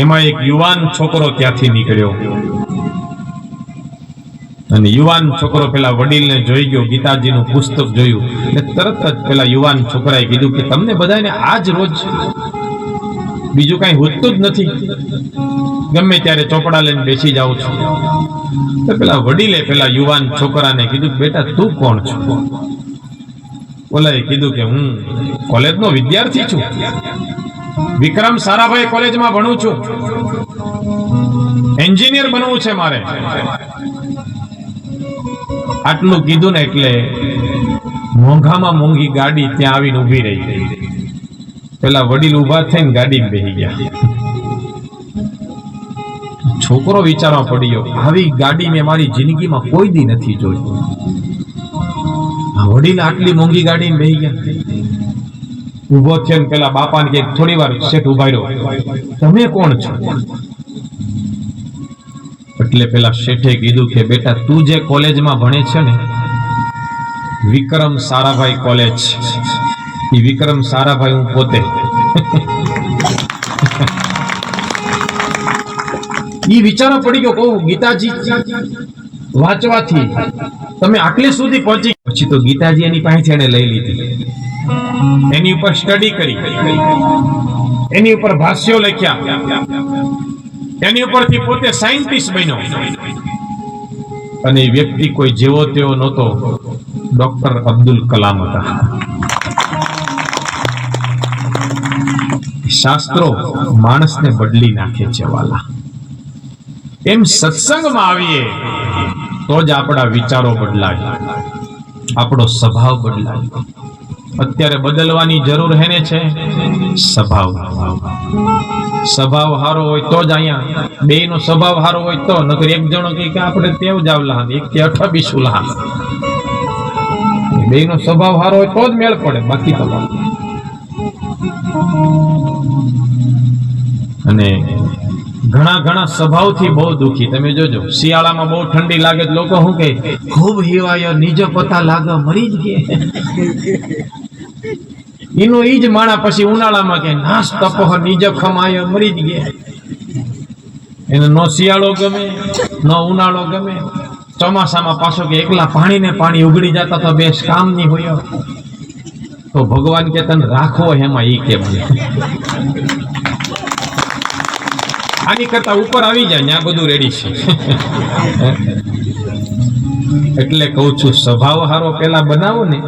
એમાં એક યુવાન છોકરો ત્યાંથી નીકળ્યો અને યુવાન છોકરો પેલા વડીલને જોઈ ગયો, ગીતાજીનું પુસ્તક જોયું એટલે તરત જ પેલા યુવાન છોકરાએ કીધું કે તમને બધાને આજ રોજ બીજું કઈ હોતું જ નથી, ગમે ત્યારે ચોપડા લઈને બેસી જાઉં છું. તો પેલા વડીલે પેલા યુવાન છોકરાને કીધું બેટા તું કોણ છો? ઓલાએ કીધું કે હું કોલેજનો વિદ્યાર્થી છું, વિક્રમ સારાભાઈ કોલેજમાં ભણું છું, એન્જિનિયર બનવું છે મારે. આટલું કીધું ને એટલે મોંઘામાં મોંઘી ગાડી ત્યાં આવીને ઊભી રહી. પેલા વડીલ ઊભા થઈને ગાડીમાં બેસી ગયા. છોકરો વિચારવા પડ્યો આવી ગાડી મેં મારી જિંદગીમાં કોઈ દી નથી જોઈ. વડીલ આટલી મોંઘી ગાડીમાં બેસી ગયા. ઊભો થયો ને પેલા બાપાને કે થોડી વાર શેઠ ઉભા રહ્યો, તમે કોણ છો? એટલે પેલા શેઠે કીધું કે બેટા તું જે કોલેજમાં ભણે છે ને વિક્રમ સારાભાઈ કોલેજ, એ વિક્રમ સારાભાઈ હું પોતે. ઈ વિચારો પડી ગયો કહું ગીતાજી વાંચવાથી તમે આટલે સુધી પહોંચી, પછી તો ગીતાજી એની પાસેથી એને લઈ લીધી, એની ઉપર સ્ટડી કરી, એની ઉપર ભાષ્યો લખ્યા, એની ઉપરથી પોતે સાયન્ટિસ્ટ બન્યો. અને એ વ્યક્તિ કોઈ જેવો તેવો નહોતો, ડોક્ટર અબ્દુલ કલામ હતા. શાસ્ત્રો માણસને બદલી નાખે છે વાલા. એમ સત્સંગમાં આવીએ તો જ આપણા વિચારો બદલાય, આપણો સ્વભાવ બદલાય. અત્યારે બદલવાની જરૂર હે ને છે સ્વભાવ. સ્વભાવ હારો હોય તો જ અહીંયા બેયનો સ્વભાવ હારો હોય તો, નકર એક જણો કે આપણે તેવ જાવ લહાન, એક કે 28 લહાન. બેયનો સ્વભાવ હારો હોય તો જ મેળ પડે, બાકી તો. અને ઘણા સ્વભાવથી બહુ દુખી. તમે જોજો શિયાળામાં બહુ ઠંડી લાગે તો લોકો શું કહે, ખૂબ હિવાયો નીજો પતા લાગે મરી જ ગયા. એનું ઈ જ માણા પછી ઉનાળામાં કે નાશ તપહ નીજો ખમાયો મરી જ ગયા. એને નો શિયાળો ગમે નો ઉનાળો ગમે. ચોમાસામાં પાછો કે એકલા પાણી ને પાણી ઉગડી જતા તો બેસ કામ નહીં હોય. તો ભગવાન કે તને રાખવો એમાં ઈ કે આની કરતા ઉપર આવી જાય ત્યાં બધું રેડી છે. એટલે કહું છું સ્વભાવ હારો પેલા બનાવો ને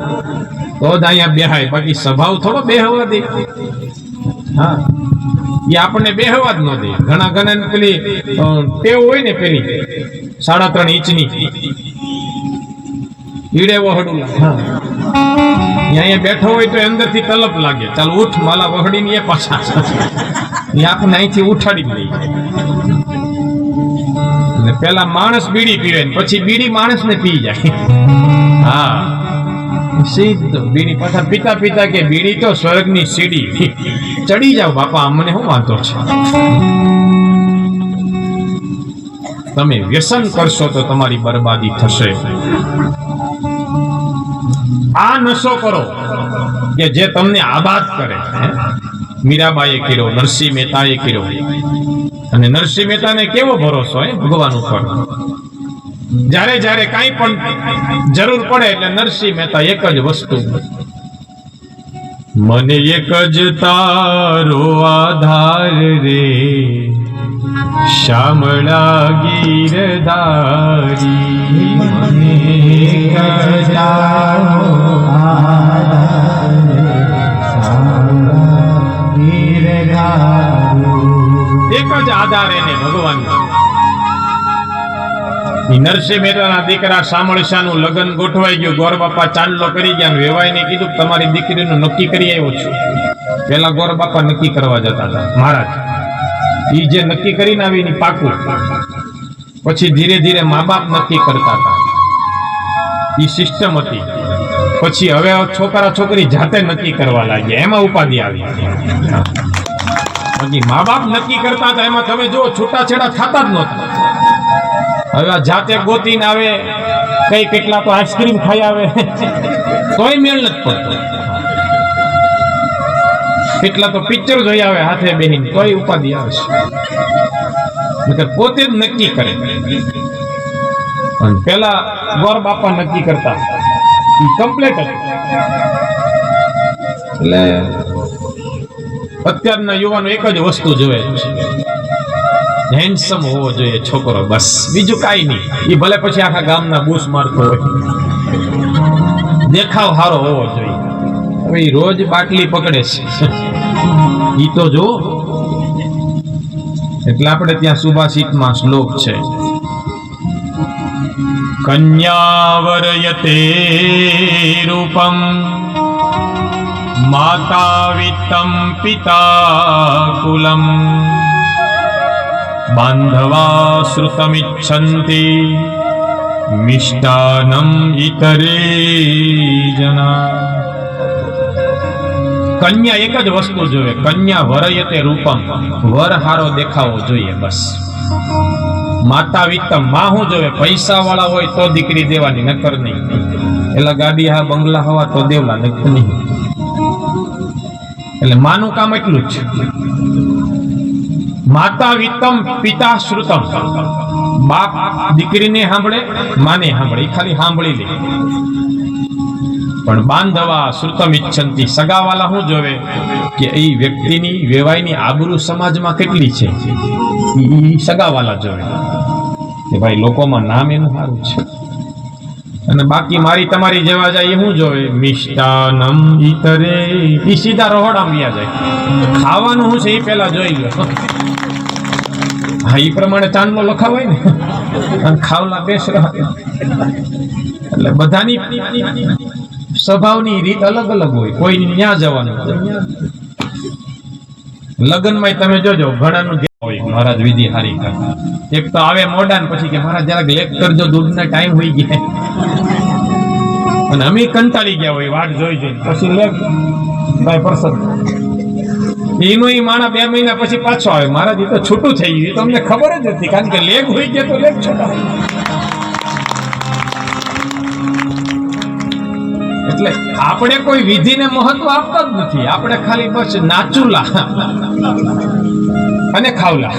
તો જ અહીંયા બેહાય, બાકી સ્વભાવ થોડો બેહવા દે. હા, એ આપણને બેહવા જ ન દે. ઘણા પેલી ટેવ હોય ને પેલી 3.5 ઇંચની ઈડે વહડું, અહીંયા બેઠો હોય તો અંદરથી તલપ લાગે, ચાલ ઉઠ માલા વહડી ની એ પાછા એ આપણને અહીંથી ઉઠાડી લઈ જાય. એટલે પેલા માણસ બીડી પીવે પછી બીડી માણસને પી જાય. હા, સીધો બીડી પાછા પીતા પીતા કે બીડી તો સ્વર્ગની સીડી, ચડી જાવ બાપા, અમને શું વાંધો છે. તમે વ્યસન કરશો તો તમારી બરબાદી થશે. આ નશો કરો કે જે તમને આબાદ કરે. મીરાબાઈએ કર્યો, નરસિંહ મહેતાએ કર્યો. અને નરસિંહ મહેતાને કેવો ભરોસો ભગવાન ઉપર. જ્યારે જ્યારે કાંઈ પણ જરૂર પડે એટલે નરસિંહ મહેતા એક જ વસ્તુ, મને એક જ તારો આધાર રે શામળા ગીરધારી. મને એક જ તારો આધાર શામળા ગીરધારી. એક જ આધાર એને ભગવાન. નરસિંહ મહેતાના દીકરા શામળશાનું લગ્ન ગોઠવાઈ ગયું. ગોર બાપા ચાંદલો કરી ગયા. વેવાઈને કીધું તમારી દીકરીનું નક્કી કરી આવ્યો છું. પેલા ગોર બાપા નક્કી કરવા જતા હતા મહારાજ. ઈ જે નક્કી કરીને આવી એની પાકું. પછી ધીરે ધીરે મા બાપ નક્કી કરતા હતા. ઈ સિસ્ટમ હતી. પછી હવે છોકરા છોકરી જાતે નક્કી કરવા લાગ્યા. એમાં ઉપાધિ આવી. પછી મા બાપ નક્કી કરતા હતા એમાં તમે જો છૂટાછેડા થતા જ નહોતા. હવે જાતે ગોતીને આવે, કઈ કેટલા તો આઈસ્ક્રીમ ખાઈ આવે તોય મેળ નથી પડતો. કેટલા તો પિક્ચર જોઈ આવે હાથે બેહીને તોય ઉપાધિ આવે છે. પોતે જ નક્કી કરે. પેલા ગોર બાપા નક્કી કરતા કમ્પ્લેટ હતું. એટલે અત્યારના યુવાનો એક જ વસ્તુ જોવે છે, હેન્ડસમ હોવો જોઈએ છોકરો, બસ બીજું કાંઈ નહીં. એ ભલે પછી આખા ગામના બૂસ મારતો હોય, દેખાવ સારો હોવો જોઈએ. હવે એ રોજ બાટલી પકડે છે ઈ તો જો. એટલે આપણે ત્યાં સુભાષિતમાં શ્લોક છે, કન્યાવરયતે રૂપમ માતા વિત્તમ પિતા કુલમ બાંધવા શ્રુતમિચ્છન્તિ મિષ્ટાનમ ઇતરે જના. કન્યા એક જ વસ્તુ જોઈએ, કન્યા વરયતે રૂપમ, વર હારો દેખાવો જોઈએ બસ. માતા વિત્તમ, માં શું જોવે, પૈસા વાળા હોય તો દીકરી દેવાની, નકર નહીં. એટલે ગાડી હા બંગલા હવા તો દેવલા, નકર નહીં. એટલે માનું કામ એટલું જ છે. માતા વિત્તમ પિતા શ્રુતમ. બાપ દીકરીને સાંભળે, માને સાંભળે, એ ખાલી સાંભળી લે. પણ બાંધવા શ્રુતમ ઈચ્છંતી, સગાવાલા શું જોવે કે એ વ્યક્તિની વેવાઈની આબરૂ સમાજમાં કેટલી છે, એ સગાવાલા જોવે કે ભાઈ લોકોમાં નામ એનું સારું છે. અને બાકી મારી તમારી જેવા જાય એ શું જોવે, મિષ્ટાનમ ઈતરે, એ સીધા રોહડામાં વ્યા જાય. ખાવાનું શું છે એ પેલા જોઈ લો. હા, એ પ્રમાણે ચાંદલો લખાવાય ને, અને ખાવલા બેસ રહે. એટલે બધાની સ્વભાવની રીત અલગ અલગ હોય. કોઈ ન્યા જવાનું, લગ્નમાં તમે જોજો ઘણાનું હોય મહારાજ વિધિ હારી કરે. એક તો આવે મોડા ને પછી કે મહારાજ જરાક લેટ કરજો, દૂધના ટાઈમ હોઈ ગયા. અને અમે કંટાળી ગયા હોય વાટ જોઈ જોઈ, પછી લેટ ભાઈ પ્રસદ એનો એ માણા 2 મહિના પછી પાછો આવે. મહારાજ એ તો છૂટું થઈ ગયું, એ તો અમને ખબર જ હતી, કારણ કે લેગ હોઈ ગયા તો લેગ છૂટા. એટલે આપણે કોઈ વિધિને મહત્વ આપતા જ નથી. આપણે ખાલી બસ નાચુલા અને ખાવલા.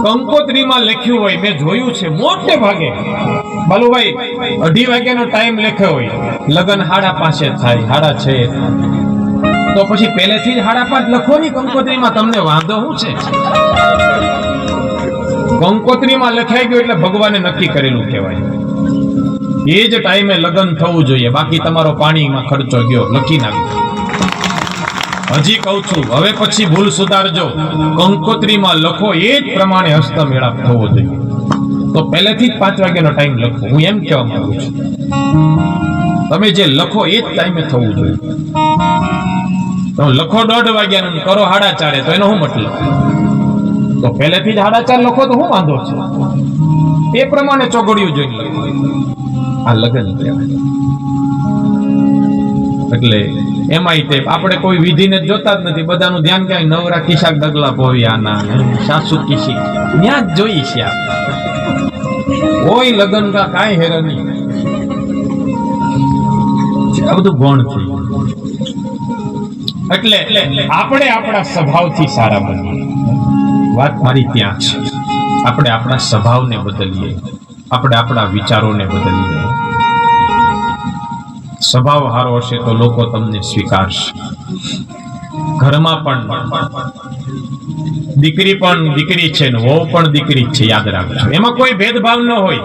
કંકોત્રીમાં લખ્યું હોય, મેં જોયું છે મોટે ભાગે બાલુભાઈ 2:30 વાગ્યાનો ટાઈમ લખ્યો હોય, લગ્ન 5:30 થાય, 6:30 તો પછી પહેલેથી જ 5:30 લખો ની કંકોત્રીમાં, તમને વાંધો શું છે? કંકોત્રીમાં લખાઈ ગયું એટલે ભગવાને નક્કી કરેલું કહેવાય. એ જ ટાઈમે લગ્ન થવું જોઈએ, બાકી તમારો પાણીમાં ખર્ચો ગયો, લખી નાખજો. હજી કહું છું, હવે પછી ભૂલ સુધારજો. કંકોત્રીમાં લખો એ જ પ્રમાણે હસ્તમેળાપ થવો જોઈએ. તો પહેલેથી જ 5 વાગ્યાનો ટાઈમ લખો. હું એમ કહેવા માંગુ છું, તમે જે લખો એ જ ટાઈમે થવું જોઈએ. તો લખો 1:30 વાગ્યાનું, કરો 4:30, તો એનો શું મતલબ? તો પહેલેથી જ 4:30 લખો તો શું વાંધો છે? એ પ્રમાણે ચોગડિયું જોઈને લખો. આ લગ્ન કહેવાય. એટલે એમાંય તે આપણે કોઈ વિધિને જોતા જ નથી. બધાનું ધ્યાન ક્યાંય નવરા ખિસ્સા ડગલા પોવ્યાના, સાસુ કિસી ત્યાં જ જોઈએ છે. કોઈ લગ્ન કા કાંઈ હેરા નહીં. આ બધું ગૌણ થઈ ગયું. એટલે આપણે આપણા સ્વભાવથી સારા બનીએ. વાત મારી ત્યાં છે. આપણે આપણા સ્વભાવને બદલીએ, આપણે આપણા વિચારોને બદલીએ. સ્વભાવ સારો હશે તો લોકો તમને સ્વીકારશે. ઘરમાં પણ દીકરી પણ દીકરી છે ને વહુ પણ દીકરી છે, યાદ રાખજો. એમાં કોઈ ભેદભાવ ન હોય.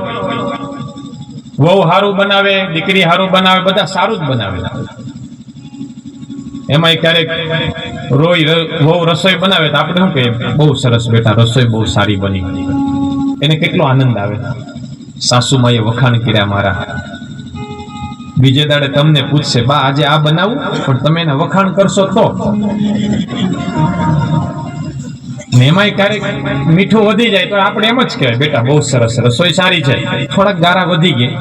વહુ સારું બનાવે, દીકરી સારું બનાવે, બધા સારું જ બનાવે. એમાં ક્યારેક વહુ રસોઈ બનાવે તો આપણે શું કહીએ, બહુ સરસ બેટા, રસોઈ બહુ સારી બની. એને કેટલો આનંદ આવે. સાસુમાએ વખાણ કર્યા મારા. બીજે દાડે તમને પૂછશે, બા આજે આ બનાવું, પણ તમે એના વખાણ કરશો તો. એમાંય ક્યારેક મીઠું વધી જાય તો આપણે એમ જ કહેવાય, બેટા બહુ સરસ, રસોઈ સારી છે, થોડાક ગારા વધી ગયા,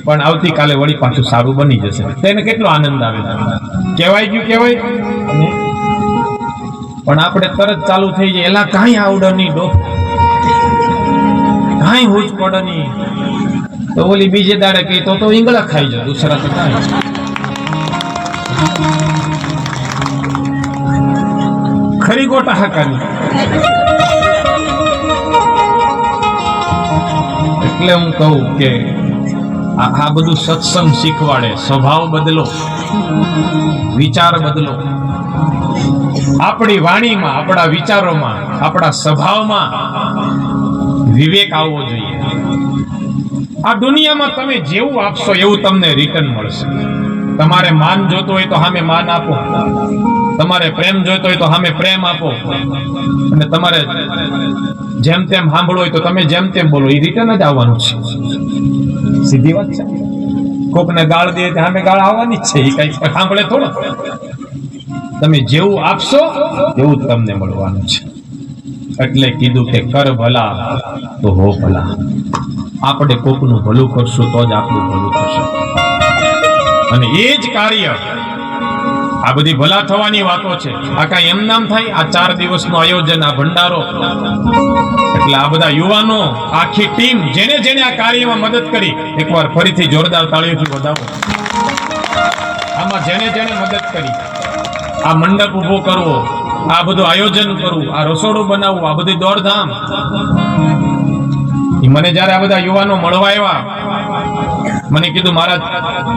પણ આવતીકાલે વળી પાછું સારું બની જશે. તેને કેટલો આનંદ આવે. કહેવાય ગયું, કહેવાય. પણ આપણે તરત ચાલુ થઈ જાય, એલા કાંઈ આવડે નહીં ડો, કાંઈ હુજ પડે નહીં. તો ઓલી બીજે દાડે કહી તો ઈંગળા ખાઈ જાય, દુસરા તો કાંઈ. ખરી ગોટા હાકાની. એટલે હું કહું કે આ બધું સત્સંગ શીખવાડે. સ્વભાવ બદલો, વિચાર બદલો. આપણી વાણીમાં, આપણા વિચારોમાં, આપણા સ્વભાવમાં વિવેક આવવો જોઈએ. આ દુનિયામાં તમે જેવું આપશો એવું તમને રિટર્ન મળશે. તમારે માન જોતું હોય તો સામે માન આપો, તમારે પ્રેમ જોઈતો હોય તો સામે પ્રેમ આપો, અને તમારે જેમ તેમ સાંભળવું હોય તો તમે જેમ તેમ બોલો. એ રિટર્ન જ આવવાનું છે. સીધી વાત છે. કોકને ગાળ દે સામે ગાળ આવવાની જ છે. એ કઈ સાંભળે થોડો. તમે જેવું આપશો એવું જ તમને મળવાનું છે. એટલે કીધું કે કર ભલા તો હો ભલા. આપણે કોકનું ભલું કરશું તો જ આપણું ભલું થશે. અને એ જ કાર્ય, આ બધી ભલા થવાની વાતો છે. આ કાંઈ એમ નામ થાય? આ 4 દિવસનું આયોજન, આ ભંડારો. એટલે આ બધા યુવાનો, આખી ટીમ, જેને જેને આ કાર્યમાં મદદ કરી, એકવાર ફરીથી જોરદાર તાળીઓથી વધાવો. આમાં જેને જેને મદદ કરી, આ મંડપ ઉભો કરવો, આ બધું આયોજન કરવું, આ રસોડું બનાવવું, આ બધી દોડધામ. મને જયારે આ બધા યુવાનો મળવા આવ્યા, મને કીધું મહારાજ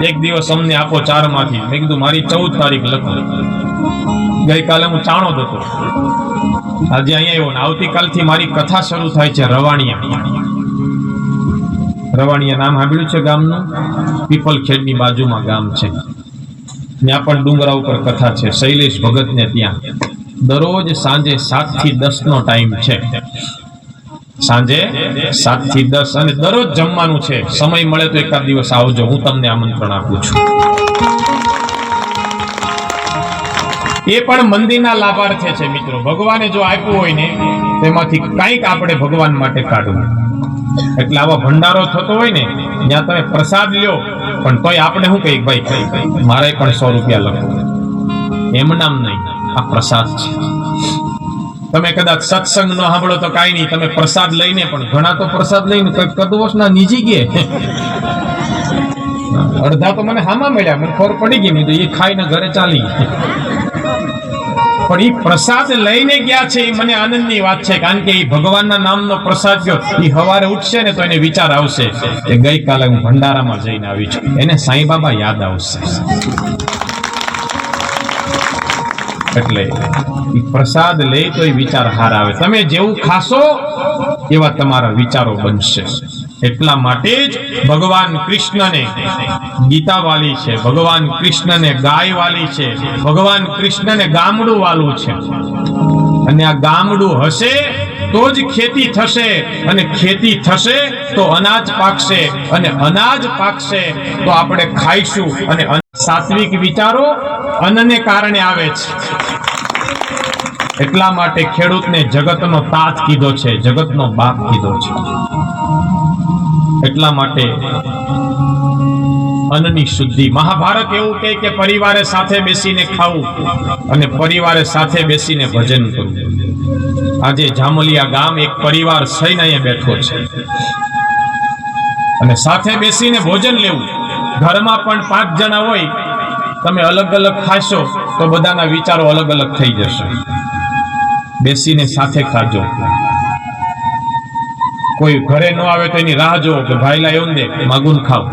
એક દિવસ અમને આપો 4 માંથી. મેં કીધું મારી 14 તારીખ લખો. ગઈકાલે હું ચાણોદ હતો, આજે અહીંયા આવ્યો ને આવતીકાલથી મારી કથા શરૂ થાય છે. રવાણિયા નામ સાંભળ્યું છે ગામનું? પીપલખેડની બાજુમાં ગામ છે, ત્યાં પણ ડુંગરા ઉપર કથા છે. શૈલેષ ભગત ને ત્યાં દરરોજ સાંજે 7 થી 10 નો ટાઈમ છે. સાંજે 7 થી 10 અને દરરોજ જમવાનું છે. સમય મળે તો એકાદ દિવસ આવજો, હું તમને આમંત્રણ આપું છું. એ પણ મંદિરના લાભાર્થે છે મિત્રો. ભગવાને જો આપ્યું હોય ને તેમાંથી કંઈક આપણે ભગવાન માટે કાઢવું. એટલે આવા ભંડારો થતો હોય ને ત્યાં તમે પ્રસાદ લ્યો, પણ તોય આપણે શું કહીએ ભાઈ મારે પણ 100 રૂપિયા લખો. એમ નામ નહીં, આ પ્રસાદ છે. તમે કદાચ સત્સંગ ન સાંભળો તો કાંઈ નહીં, તમે પ્રસાદ લઈને પણ ઘણા તો પ્રસાદ લઈને કદવોશના નીજી ગયા. અડધા તો મને હામાં મળ્યા, મને ખબર પડી ગઈ નહીં તો એ ખાઈને ઘરે ચાલી. પણ એ પ્રસાદ લઈને ગયા છે એ મને આનંદની વાત છે, કારણ કે એ ભગવાનના નામનો પ્રસાદ ગયો. એ સવારે ઉઠશે ને તો એને વિચાર આવશે કે ગઈકાલે હું ભંડારામાં જઈને આવી છું, એને સાંઈ બાબા યાદ આવશે. એટલે એ પ્રસાદ લે તો એ વિચાર હાર આવે. તમે જેવું ખાશો એવા તમારા વિચારો બનશે. એટલા માટે જ ભગવાન કૃષ્ણને ગીતા વાલી છે, ભગવાન કૃષ્ણને ગાય વાલી છે, ભગવાન કૃષ્ણને ગામડું વાલું છે. અને આ ગામડું હશે તો જ ખેતી થશે, અને ખેતી થશે તો અનાજ પાકશે, અને અનાજ પાકશે તો આપણે ખાઈશું. અને સાત્વિક વિચારો અન્નને કારણે આવે છે. એટલા માટે ખેડૂતને જગતનો તાત કીધો છે, જગતનો બાપ કીધો છે. એટલા માટે અન્નની શુદ્ધિ. મહાભારત એવું કહે કે પરિવારે સાથે બેસીને ખાવું અને પરિવારે સાથે બેસીને ભજન કરવું. આજે જામલિયા ગામ એક પરિવાર થઈને અહીંયા બેઠો છે અને સાથે બેસીને ભોજન લેવું. ઘરમાં પણ 5 જણા હોય, તમે અલગ અલગ ખાશો તો બધાના વિચારો અલગ અલગ થઈ જશે. બેસીને સાથે ખાજો. કોઈ ઘરે ન આવે તો એની રાહ જોવો કે ભાઈલા એવું દે માગુન ખાવ.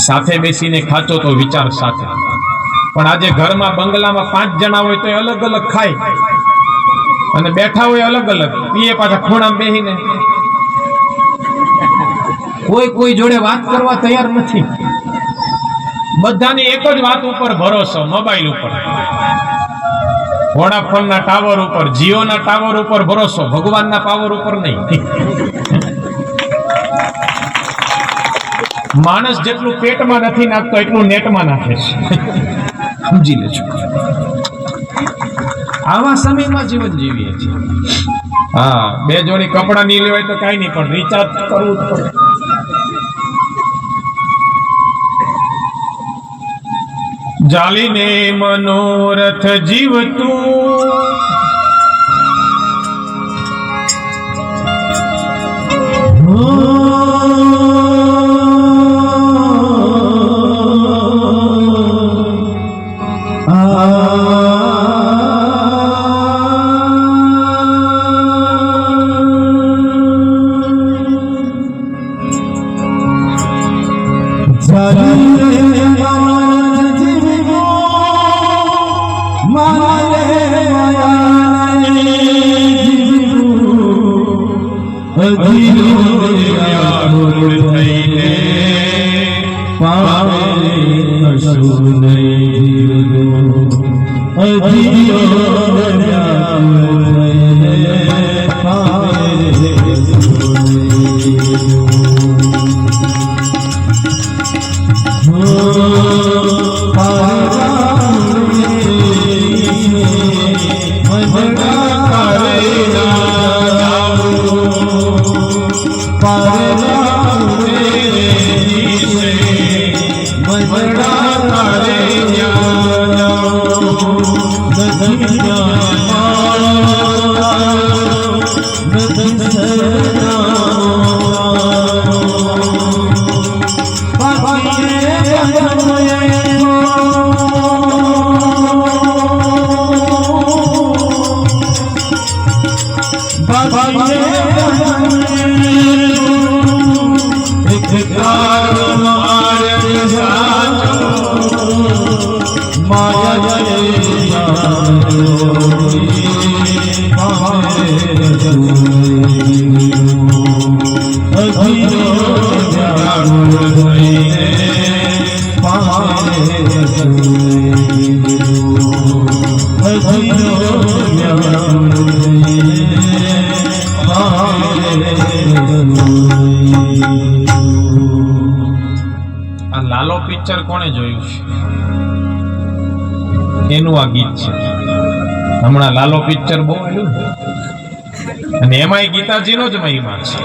સાથે બેસીને ખાચો તો વિચાર સાથે. પણ આજે ઘરમાં બંગલામાં 5 જણા હોય તો અલગ અલગ ખાય અને બેઠા હોય અલગ અલગ, પીએ પાછા ખૂણામાં બેસીને. કોઈ જોડે વાત કરવા તૈયાર નથી. બધાની એક જ વાત ઉપર ભરોસો, મોબાઈલ ઉપર. વોડાફોનના ટાવર ઉપર, જીઓના ટાવર ઉપર ભરોસો, ભગવાનના પાવર ઉપર નહીં. માણસ જેટલું પેટમાં નથી નાખતો એટલું નેટમાં નાખે છે. સમજી લેજો. આવા સમયમાં જીવન જીવીએ છીએ. હા, 2 જોડી કપડા નહીં લેવાય તો કઈ નહીં, પણ રિચાર્જ કરવું જ પડે. જાલીને મનોરથ જીવતું આ લાલો પિક્ચર કોણે જોયું છે? એનું આ ગીત છે. હમણાં લાલો પિક્ચર બહુ આવ્યું અને એમાંય ગીતાજીનો જ મહિમા છે.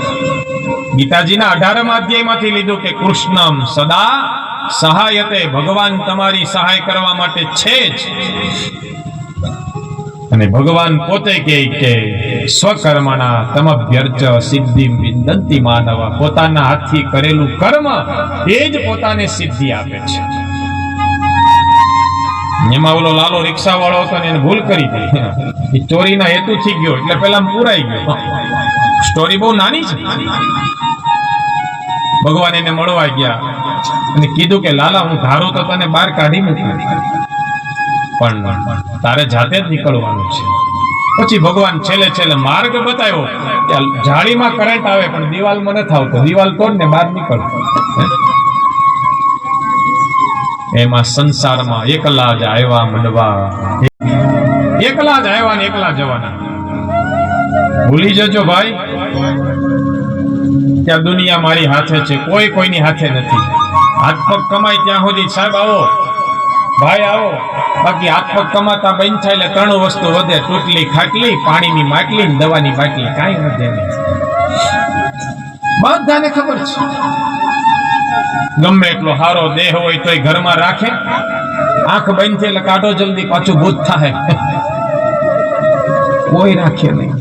ગીતાજીના 18મા અધ્યાયમાંથી લીધું કે કૃષ્ણમ સદા સહાયતે, ભગવાન તમારી સહાય કરવા માટે છે જ. અને ભગવાન પોતે કહે કે સ્વકર્મણા તમભ્યર્ચ સિદ્ધિમ વિંદંતિ માનવ, પોતાના હાથથી કરેલું કર્મ એ જ પોતાને સિદ્ધિ આપે છે. એમાં ઓલો લાલો રિક્ષા વાળો હતો ને એને ભૂલ કરી હતી, એ ચોરીના હેતુથી ગયો એટલે પેલા પુરાઈ ગયો. સ્ટોરી બહુ નાની છે. ભગવાન એને મળવા ગયા અને કીધું કે લાલા, હું ધારું તો તને બહાર કાઢી મૂકું, પણ તારે જાતે જ નીકળવાનું છે. પછી ભગવાન છેલ્લે માર્ગ બતાવ્યો કે જાળીમાં કરંટ આવે પણ દિવાલમાં નથી આવતો, દિવાલ તોડને બહાર નીકળ. એમાં સંસારમાં એકલા જ આવ્યા મંડવા, એકલા જ આવ્યા ને એકલા જવાના. ભૂલી જજો ભાઈ કે આ દુનિયા મારી હાથે છે, કોઈ કોઈની હાથે નથી. હાથ પગ કમાય ત્યાં સુધી સાહેબ આવો, ભાઈ આવો, બાકી હાથ પગ કમાતા બંધ થાય એટલે 3 વસ્તુ વધે: ટૂટલી ખાટલી, પાણીની માટલી, દવાની બાટલી. કાંઈ વધે નહીં. બધાને ખબર છે. ગમે એટલો હારો દેહ હોય તોય ઘરમાં રાખે, આંખ બંધ થઈ એટલે કાઢો જલ્દી, પાછું ભૂત થાય. કોઈ રાખે નહીં.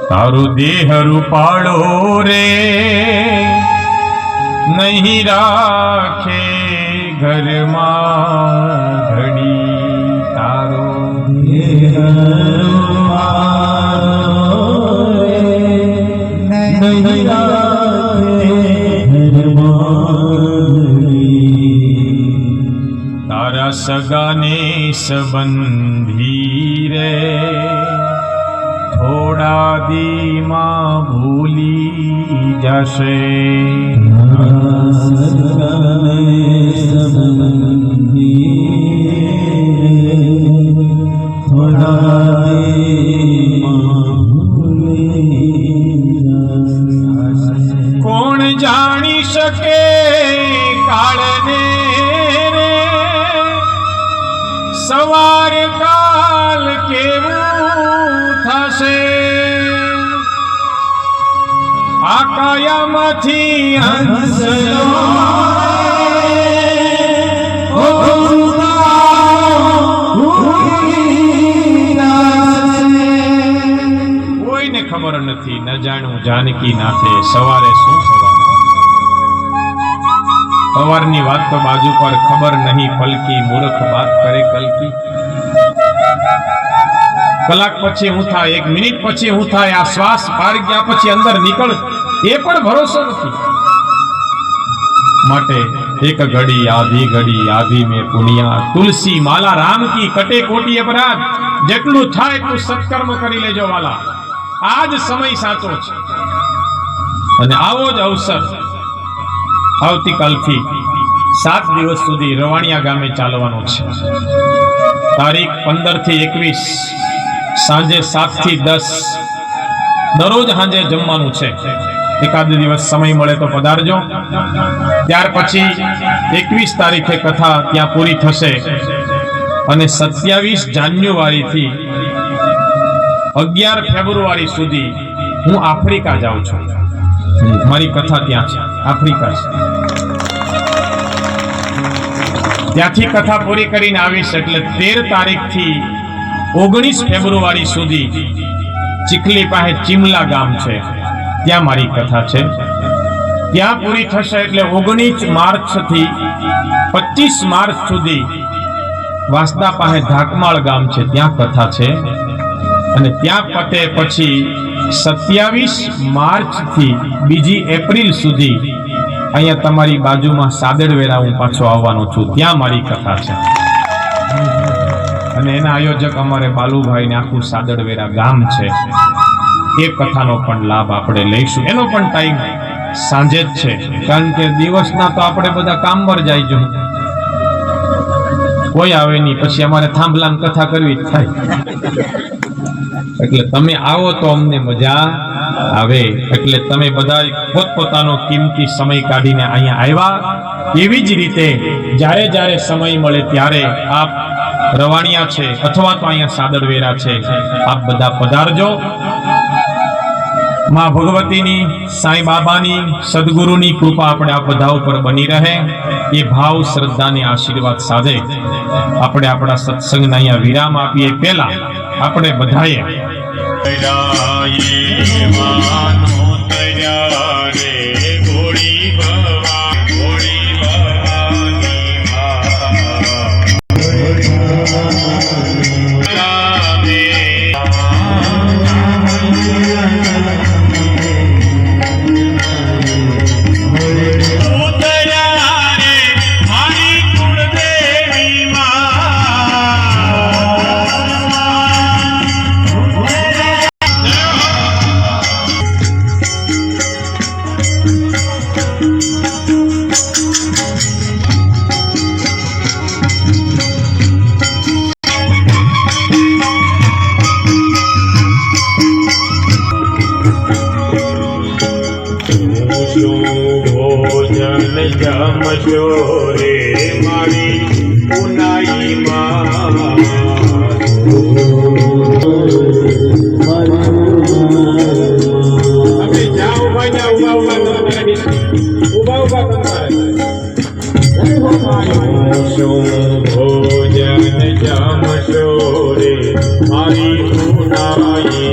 તારું દેહ રૂપાળો રે નહીં રાખે ઘરમાં ઘડી, તારો દેહ રૂપાળો રે નહીં રાખે તારા સગાને સંબંધી રે થોડા દીમાં ભૂલી જશે. કોણ જાણી શકે કાળને રે, સવાર કાલ કેવું થશે. આ કાયામાંથી હંસલો કોઈને ખબર નથી. ન જાણું જાનકી નાથે સવારે શું થવાનું. સવારની વાત તો બાજુ પર, ખબર નહીં પલકી, મૂર્ખ વાત કરે કલકી. કલાક પછી હું થાય, 1 મિનિટ પછી હું થાય, આ શ્વાસ બહાર ગયા પછી અંદર નીકળ, એ પણ ભરોસો નથી. માટે એક ઘડી આધી મેં પુનિયા, તુલસી માલા રામ કી કટે કોટી અપરાધ. જેટલું થાય એટલું સત્કર્મ કરી લેજો વાલા. આ જ સમય સાચો છે. અને આવો જ અવસર આવતીકાલથી 7 દિવસ સુધી રવાણિયા ગામે ચાલવાનો છે. તારીખ 15 થી 21 સાંજે 7 થી 10 દરરોજ સાંજે જમવાનું છે. એકાદ દિવસ સમય મળે તો પધારજો. ત્યાર પછી 21 તારીખે કથા ત્યાં પૂરી થશે અને 27 જાન્યુઆરી થી 11 ફેબ્રુઆરી સુધી હું આફ્રિકા જાઉં છું. મારી કથા ત્યાં છે, આફ્રિકા છે. ત્યાંથી કથા પૂરી કરીને આવીશ એટલે 13 તારીખથી 19 ફેબ્રુઆરી સુધી ચીખલી પાસે ચીમલા ગામ છે, ત્યાં મારી કથા છે. ત્યાં પૂરી થશે એટલે 19 માર્ચ થી 25 માર્ચ સુધી વાંસદા પાસે ધાકમાળ ગામ છે, ત્યાં કથા છે. અને ત્યાં પતે પછી 27 માર્ચથી 2 એપ્રિલ સુધી અહીંયા તમારી બાજુમાં સાદડવેરા હું પાછો આવવાનો છું, ત્યાં મારી કથા છે. અને એના આયોજક અમારે બાલુભાઈ ને આખું સાદડવેરા ગામ છે. એ કથાનો પણ લાભ આપણે લઈશું. એનો પણ ટાઈમ સાંજે જ છે, કારણ કે દિવસના તો આપણે બધા કામ પર જાય છે, કોઈ આવે નહીં. પછી અમારે થાંભલાની કથા કરવી જ થાય. એટલે તમે આવો તો અમને મજા આવે. એટલે તમે બધા પોતપોતાનો કિંમતી સમય કાઢીને અહીંયા આવ્યા. એવી જ રીતે જ્યારે જ્યારે સમય મળે ત્યારે આપ રવાણિયા છે અથવા તો અહીંયા સાદડવેરા છે, આપ બધા પધારજો. માં ભગવતીની, સાંઈ બાબાની, સદગુરુની કૃપા આપણે આ બધા ઉપર બની રહે એ ભાવ શ્રદ્ધાને આશીર્વાદ સાથે આપણે આપણા સત્સંગના અહીંયા વિરામ આપીએ. પહેલા આપણે બધાએ જમશો રે મારી પુનાઈ માં. તમે જાઓ ભાઈ, ઉભા ભોજન જમશો રે મારી પુનાઈ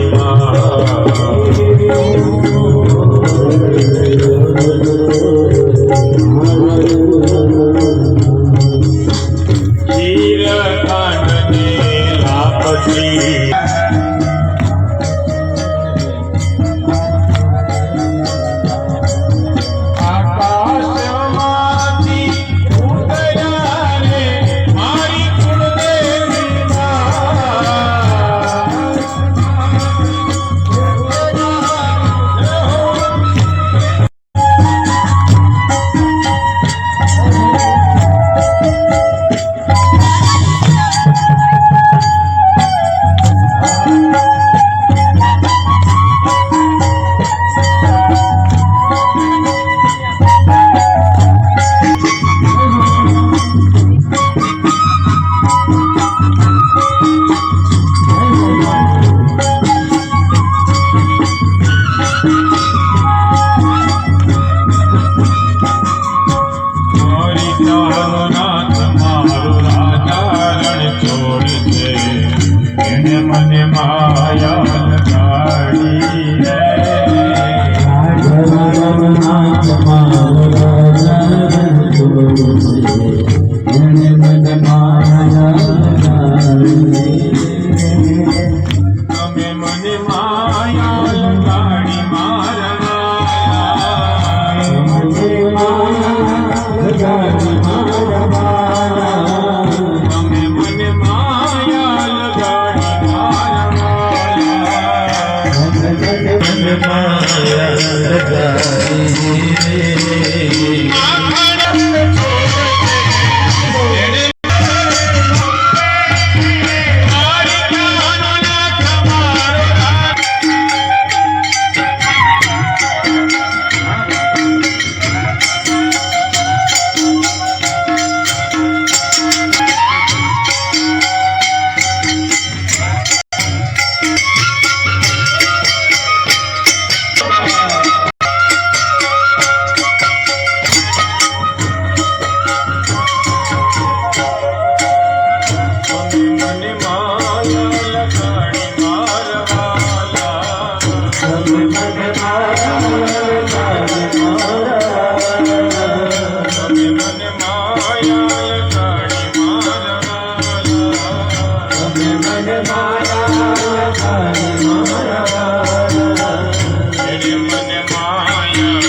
એને મને માયા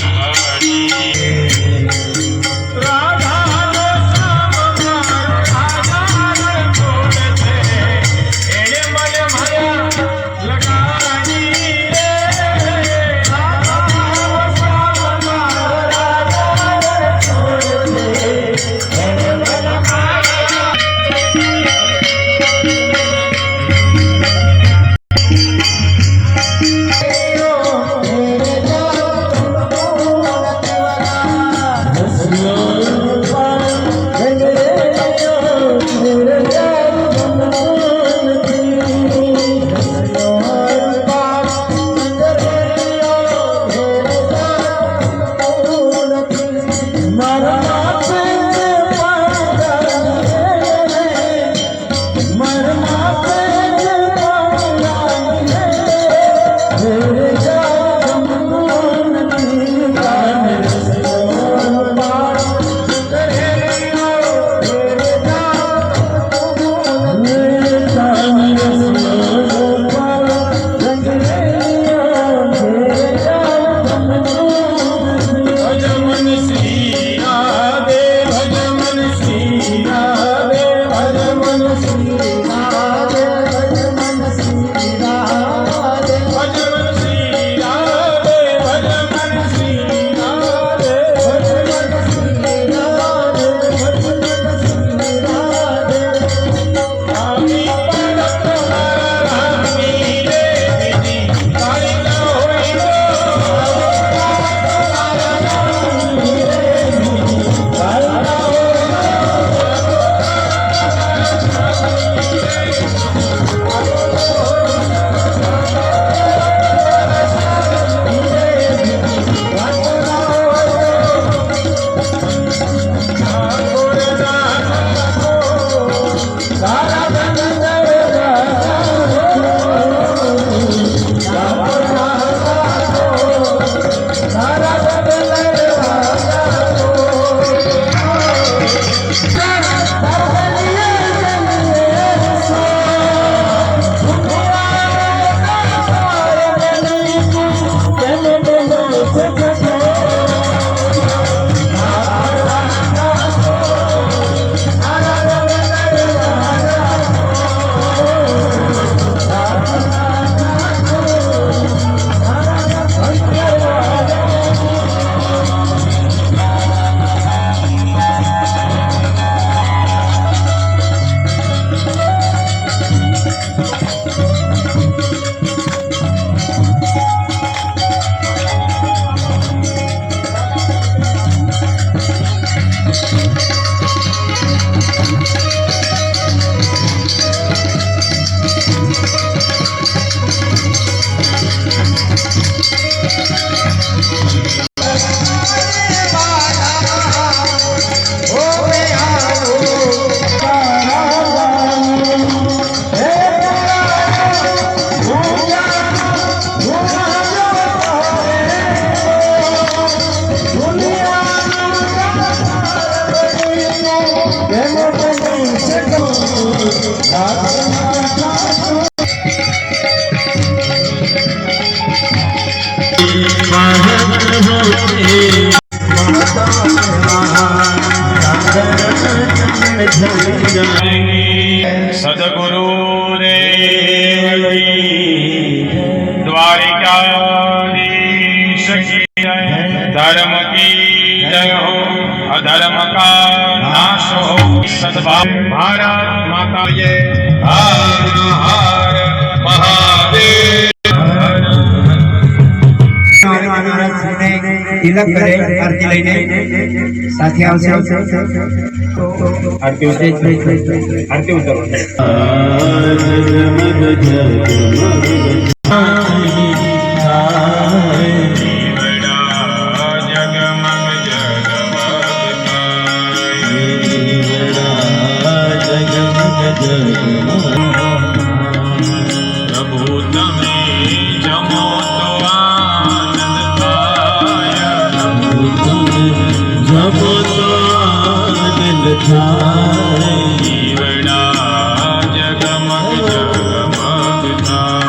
લગાડી રાધાનો આધાર છોડ છે એને મને માયા લગાડી સદગુરુ द्वारिकाधीश की जय, धर्म की जय हो, अधर्म का नाश हो, सद्भाव भारत माता ये हर हर महादेव। તિલક કરે આરતી લઈને સાથે આવશે આરતી પ્રભુ તમે જમો તો આનંદ થાય, જીવડા જગમગ જગમગ થાય।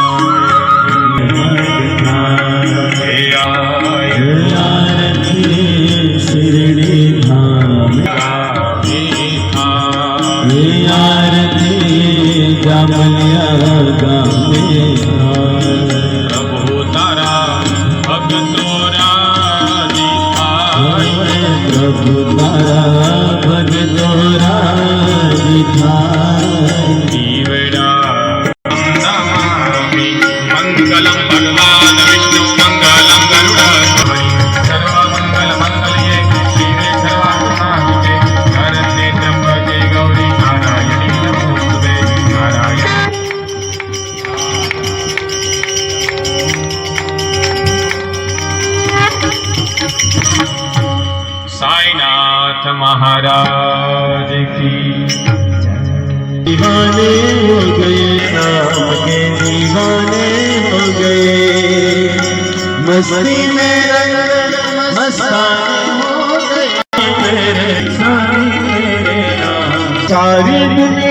महाराज की। दीवाने हो गए राम के दीवाने हो गए, मस्ती में रंग मस्ताने हो गए, सारी दुनिया